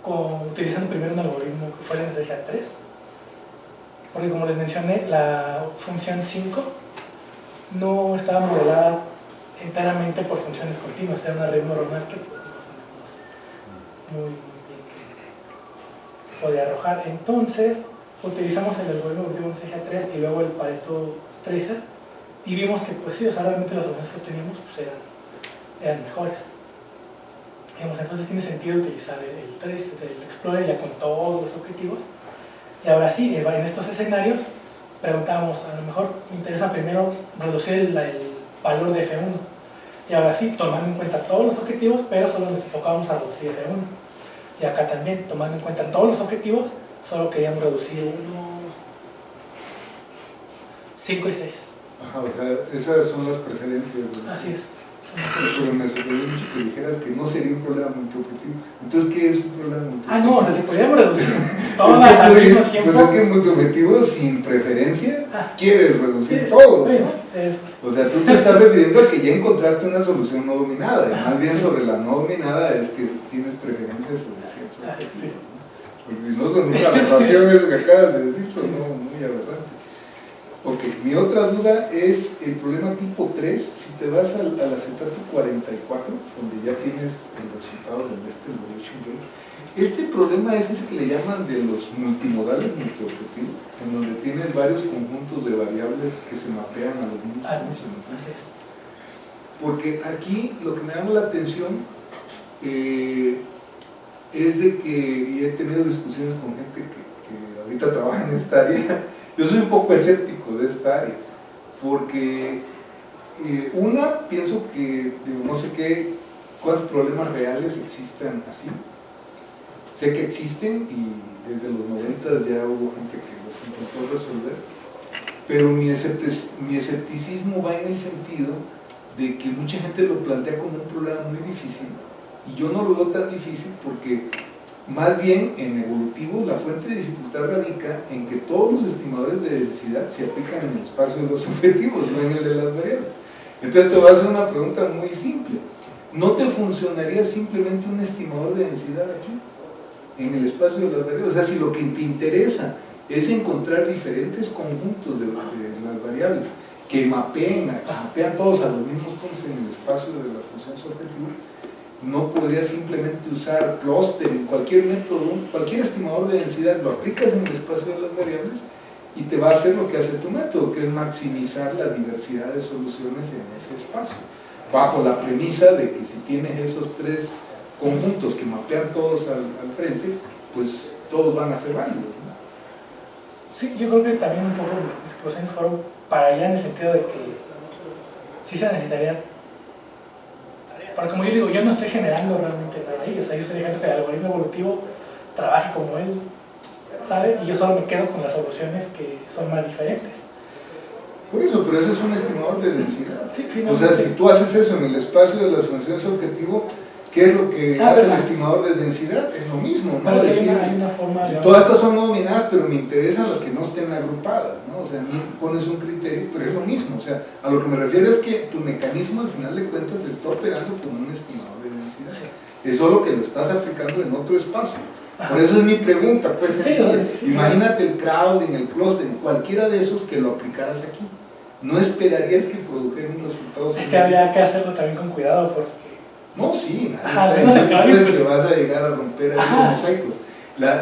utilizando primero un algoritmo que fue la estrategia 3, porque como les mencioné, la función 5 no estaba modelada enteramente por funciones continuas, era una red neuronal que pues, no sabemos muy bien qué podía arrojar. Entonces utilizamos el algoritmo de estrategia 3 y luego el Pareto Tracer y vimos que pues sí, o sea, realmente las soluciones que obteníamos pues, eran mejores. Digamos, entonces tiene sentido utilizar el Tracer, el Explorer ya con todos los objetivos. Y ahora sí, en estos escenarios preguntábamos, a lo mejor me interesa primero reducir el valor de F1. Y ahora sí, tomando en cuenta todos los objetivos, pero solo nos enfocábamos a reducir F1. Y acá también, tomando en cuenta todos los objetivos, solo queríamos reducir 1, 5 y 6. Ajá, o sea, esas son las preferencias, ¿no? Así es. Pero me sorprendió mucho que dijeras que no sería un problema multiobjetivo. Entonces, ¿qué es un problema multiobjetivo? No, o sea, si podíamos reducir todas al mismo tiempo. Pues es que en multiobjetivo sin preferencia quieres reducir todo, ¿no? O sea, tú te estás refiriendo a que ya encontraste una solución no dominada, y más bien sobre la no dominada es que tienes preferencias sobre ciertos objetivos, ¿no? Porque si no son una aberración eso que acabas de decir, son muy aberrantes. Ok, mi otra duda es el problema tipo 3. Si te vas al acetato 44, donde ya tienes el resultado del evaluation rate, este problema es ese que le llaman de los multimodales multiobjetivos, en donde tienes varios conjuntos de variables que se mapean a los mismos puntos. Porque aquí lo que me llama la atención es de que, y he tenido discusiones con gente que ahorita trabaja en esta área. Yo soy un poco escéptico de esta área, porque pienso que no sé cuántos problemas reales existen así. Sé que existen y desde los 90 ya hubo gente que los intentó resolver, pero mi escepticismo va en el sentido de que mucha gente lo plantea como un problema muy difícil, y yo no lo veo tan difícil porque más bien en evolutivo la fuente de dificultad radica en que todos los estimadores de densidad se aplican en el espacio de los objetivos, no en el de las variables. Entonces te voy a hacer una pregunta muy simple. ¿No te funcionaría simplemente un estimador de densidad aquí, en el espacio de las variables? O sea, si lo que te interesa es encontrar diferentes conjuntos de las variables que mapean todos a los mismos puntos en el espacio de las funciones objetivas, no podrías simplemente usar cluster en cualquier método, cualquier estimador de densidad, lo aplicas en el espacio de las variables y te va a hacer lo que hace tu método, que es maximizar la diversidad de soluciones en ese espacio, bajo la premisa de que si tienes esos tres conjuntos que mapean todos al frente, pues todos van a ser válidos, ¿no? Sí, yo creo que también un poco mis discusiones fueron para allá en el sentido de que sí se necesitaría, porque como yo digo, yo no estoy generando realmente nada ahí, o sea, yo estoy dejando que el algoritmo evolutivo trabaje como él sabe y yo solo me quedo con las soluciones que son más diferentes. Por eso, pero eso es un estimador de densidad. Sí, O sea, si tú haces eso en el espacio de las funciones objetivo, ¿qué es lo que hace el estimador de densidad? Es lo mismo, ¿no? Pero Decir, hay una forma de... todas estas son nominadas, pero me interesan las que no estén agrupadas, ¿no? O sea, a mí pones un criterio, pero es lo mismo. O sea, a lo que me refiero es que tu mecanismo al final de cuentas está operando como un estimador de densidad. Sí. Es solo que lo estás aplicando en otro espacio. Por eso es mi pregunta, pues Sí, sencilla. sí, Imagínate el crowding, el clustering, cualquiera de esos que lo aplicaras aquí. No esperarías que produjeran resultados. Es que había que hacerlo también con cuidado porque... No, sí, Ajá, nadie no se está acabe, diciendo pues. que vas a llegar a romper ahí Ajá. los mosaicos.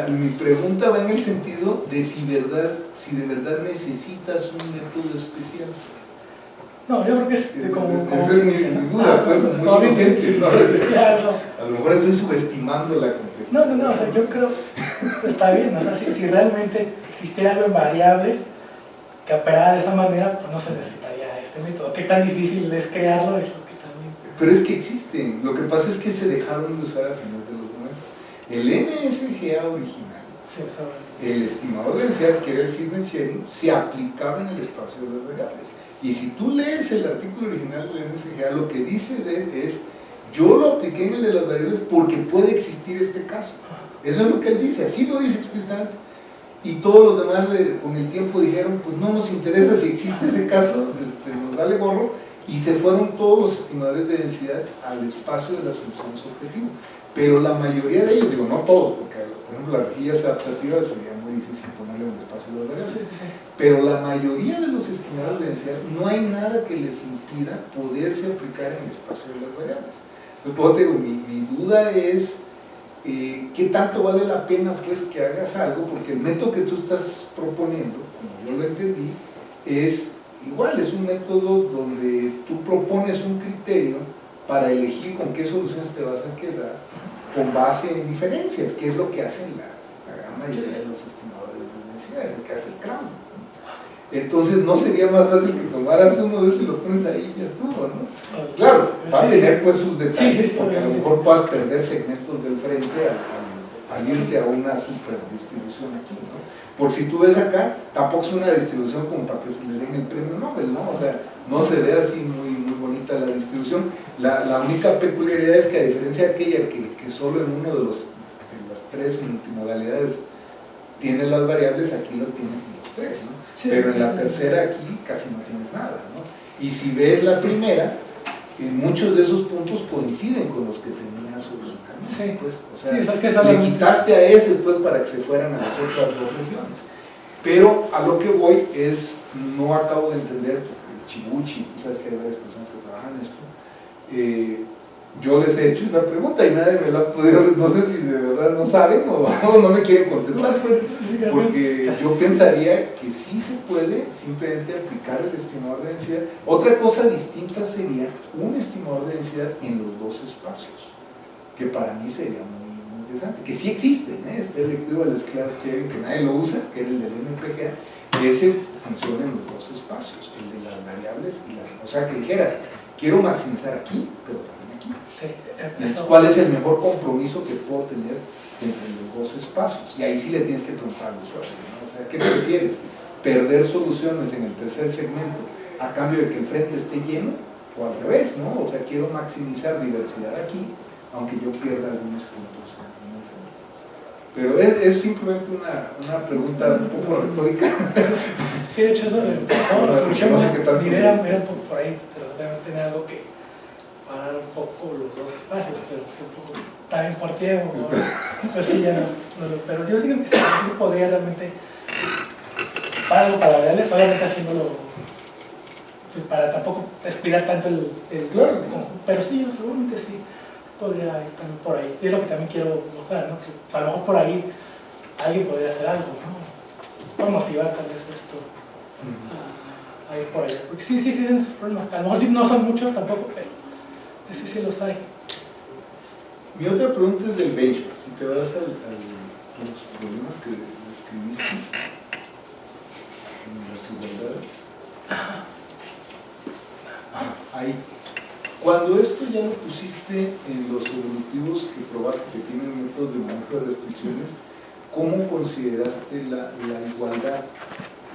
Mi pregunta va en el sentido de si de verdad necesitas un método especial. No, yo creo que es como... Esa es mi duda, pues, muy como bien, inocente, sí, ¿no? sí, claro. A lo mejor estoy subestimando la complejidad. No, o sea, yo creo que está bien, o sea, si realmente existiera algo en variables que operara de esa manera, pues no se necesitaría este método. Qué tan difícil es crearlo, es lo que también... Pero es que existen, lo que pasa es que se dejaron de usar a finales de los 90. El NSGA original, Sí, o sea, el estimador de densidad, que era el fitness sharing, se aplicaba en el espacio de las variables. Y si tú lees el artículo original del NSGA, lo que dice de él es, yo lo apliqué en el de las variables porque puede existir este caso. Eso es lo que él dice, así lo dice explícitamente. Y todos los demás con el tiempo dijeron, pues no nos interesa si existe ese caso, nos vale gorro, y se fueron todos los estimadores de densidad al espacio de las funciones objetivo. Pero la mayoría de ellos, digo, no todos, porque por ejemplo las rejillas adaptativas sería muy difícil ponerle en el espacio de las variables. sí. Pero la mayoría de los estimadores de densidad no hay nada que les impida poderse aplicar en el espacio de las variables. Entonces, por eso te digo, mi duda es qué tanto vale la pena pues que hagas algo, porque el método que tú estás proponiendo, como yo lo entendí, es igual, es un método donde tú propones un criterio para elegir con qué soluciones te vas a quedar con base en diferencias, que es lo que hacen la gran mayoría de los estimadores de densidad, es lo que hace el Crown. Entonces, ¿no sería más fácil que tomaras uno de esos y lo pones ahí y ya estuvo, no? Claro, va a tener pues sus detalles, porque a lo mejor puedas perder segmentos del frente al irte a una superdistribución aquí, ¿no? Por si tú ves acá, tampoco es una distribución como para que se le den el premio Nobel, ¿no? O sea, no se ve así muy bonita la distribución. La única peculiaridad es que a diferencia de aquella que solo en uno de las tres multimodalidades tiene las variables, aquí lo tienen los tres, ¿no? Sí, pero en la tercera aquí casi no tienes nada, ¿no? Y si ves la primera, muchos de esos puntos coinciden con los que tenías originalmente, Sí. pues, o sea, Sí, es que le quitaste a ese pues para que se fueran a las otras dos regiones. Pero a lo que voy es, no acabo de entender, porque Chibuchi, tú sabes que hay varias personas que trabajan en esto, yo les he hecho esa pregunta y nadie me la ha podido, no sé si de verdad no saben o no me quieren contestar, porque yo pensaría que sí se puede simplemente aplicar el estimador de densidad. Otra cosa distinta sería un estimador de densidad en los dos espacios, que para mí sería muy interesante, que sí existen, está el equivalence class sharing que nadie lo usa, que era el del NPGA, y ese funciona en los dos espacios, el de las variables y las, o sea que dijeras, quiero maximizar aquí, pero también aquí. Sí, Entonces, ¿cuál es el mejor compromiso que puedo tener entre los dos espacios? Y ahí sí le tienes que preguntar al usuario, ¿no? O sea, ¿qué prefieres? ¿Perder soluciones en el tercer segmento a cambio de que el frente esté lleno? O al revés, ¿no? O sea, quiero maximizar diversidad aquí, aunque yo pierda algunos puntos en el frente. Pero es simplemente una pregunta un poco retórica. Sí, de hecho eso empezó, surgió No sé qué tanto idea es. un poco por ahí, pero deben tener algo que parar un poco los dos espacios, pero también por tiempo, pues sí, ya no, pero yo digo que sí se podría realmente para algo para variables, obviamente haciéndolo pues para tampoco descuidar tanto el Claro. pero sí, yo seguramente sí podría ir también por ahí. Y es lo que también quiero mostrar, ¿no? Que a lo mejor por ahí alguien podría hacer algo, ¿no? Por motivar tal vez esto a ir por allá. Porque sí tienen sus problemas. A lo mejor sí no son muchos tampoco, pero sí los hay. Mi otra pregunta es del benchmark. Si te vas a los problemas que describiste en las desigualdades. Ahí. Cuando esto ya lo pusiste en los evolutivos que probaste que tienen métodos de manejo de restricciones, ¿cómo consideraste la igualdad?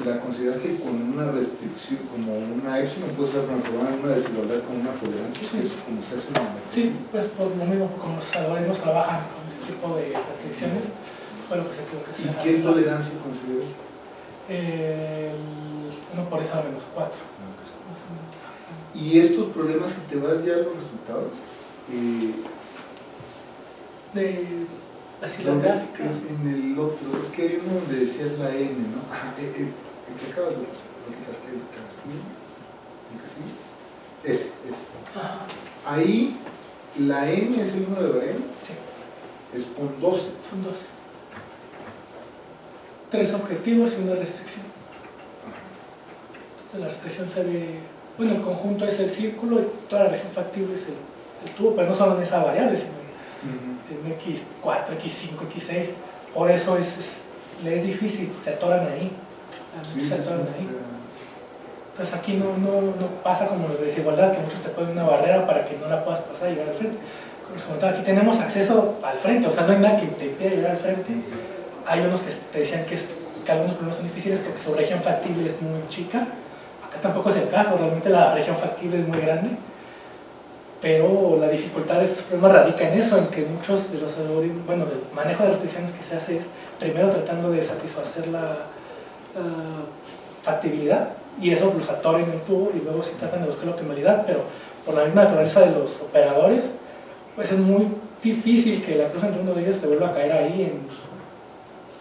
¿La consideraste con una restricción, como una epsilon, puede ser transformada en una desigualdad con una tolerancia? Sí. ¿Eso como se hace en la Sí, pues por lo mismo, como los algoritmos trabajan con ese tipo de restricciones, fue lo que se tuvo que hacer. ¿Y qué tolerancia consideras? 1 por 10 a la menos 4. Y estos problemas, si te vas ya a los resultados, Así las gráficas. en el otro, es que hay uno donde decías la N, ¿no? Ajá, el que acabas de pasar, lo quitaste el casillo. Ese. Ajá. Ahí, la N es el número de variables, Sí, es con 12. son 12. 3 objetivos y una restricción. Entonces la restricción se ve, bueno, el conjunto es el círculo y toda la región factible es el tubo, pero no solo en esa variable, sino en X4, X5, X6. Por eso le es difícil, se atoran ahí. Se atoran ahí. Entonces aquí no pasa como los de desigualdad, que muchos te ponen una barrera para que no la puedas pasar y llegar al frente. Aquí tenemos acceso al frente, o sea, no hay nada que te impida llegar al frente. Hay unos que te decían que algunos problemas son difíciles porque su región factible es muy chica. Acá tampoco es el caso, realmente la región factible es muy grande. Pero la dificultad de estos problemas radica en eso, en que muchos de los algoritmos, bueno, el manejo de restricciones que se hace es primero tratando de satisfacer la factibilidad, y eso los atoren en el tubo, y luego sí tratan de buscar la optimalidad, pero por la misma naturaleza de los operadores, pues es muy difícil que la cruz entre uno de ellos te vuelva a caer ahí,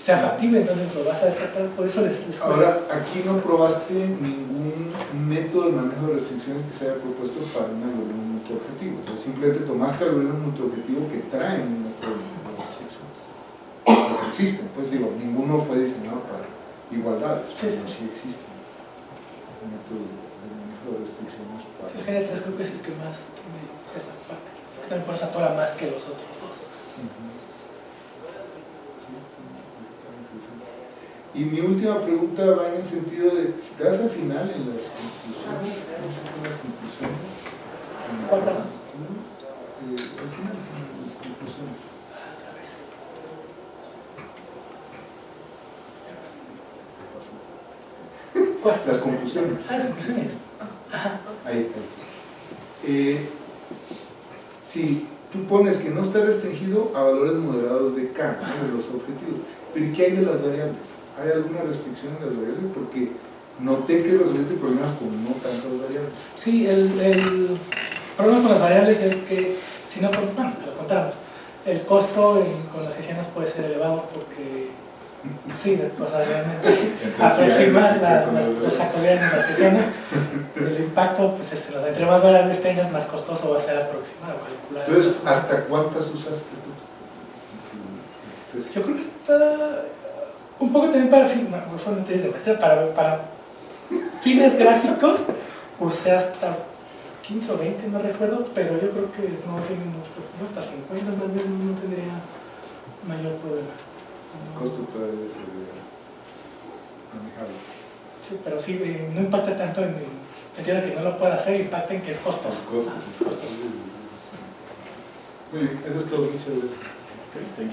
sea factible, entonces lo vas a descartar, por eso les cuesta. Ahora, aquí no probaste ningún método de manejo de restricciones que se haya propuesto para un algoritmo multiobjetivo. O sea, simplemente tomaste algoritmos multiobjetivo que traen un método de restricciones. Porque existen, pues digo, ninguno fue diseñado para igualdades, pero sí existen métodos de manejo de restricciones para... El GD3 creo que es el que más tiene esa parte, porque también por eso atora más que los otros dos. Y mi última pregunta va en el sentido de, si te vas al final en las conclusiones, ¿cómo se llaman las conclusiones? ¿Cuál, perdón? Al final de las conclusiones. ¿Cuál? Las conclusiones. Las conclusiones. Ahí. Si tú pones que no está restringido a valores moderados de K, ¿no? De los objetivos, pero ¿y qué hay de las variables? ¿Hay alguna restricción en las variables? Porque noté que resolviste problemas con no tantas variables. Sí, el problema con las variables es que, si no, bueno, lo contamos, el costo con las sesiones puede ser elevado porque, sí, o sea, realmente aproximar los jacobianos en las sesiones, el impacto, pues entre más variables tengas, más costoso va a ser aproximar o calcular. Entonces, ¿hasta cuántas usaste tú? Yo creo que está un poco también para tesis de maestría, para fines gráficos, usé hasta 15 o 20, no recuerdo, pero yo creo que no tiene mucho, hasta 50 más bien no tendría mayor problema. El costo todavía es manejable. Sí, pero sí, no impacta tanto en el sentido de que no lo pueda hacer, impacta en que es costoso. Es costoso. Es costoso. Muy bien, eso es todo. Muchas gracias. Okay, thank you.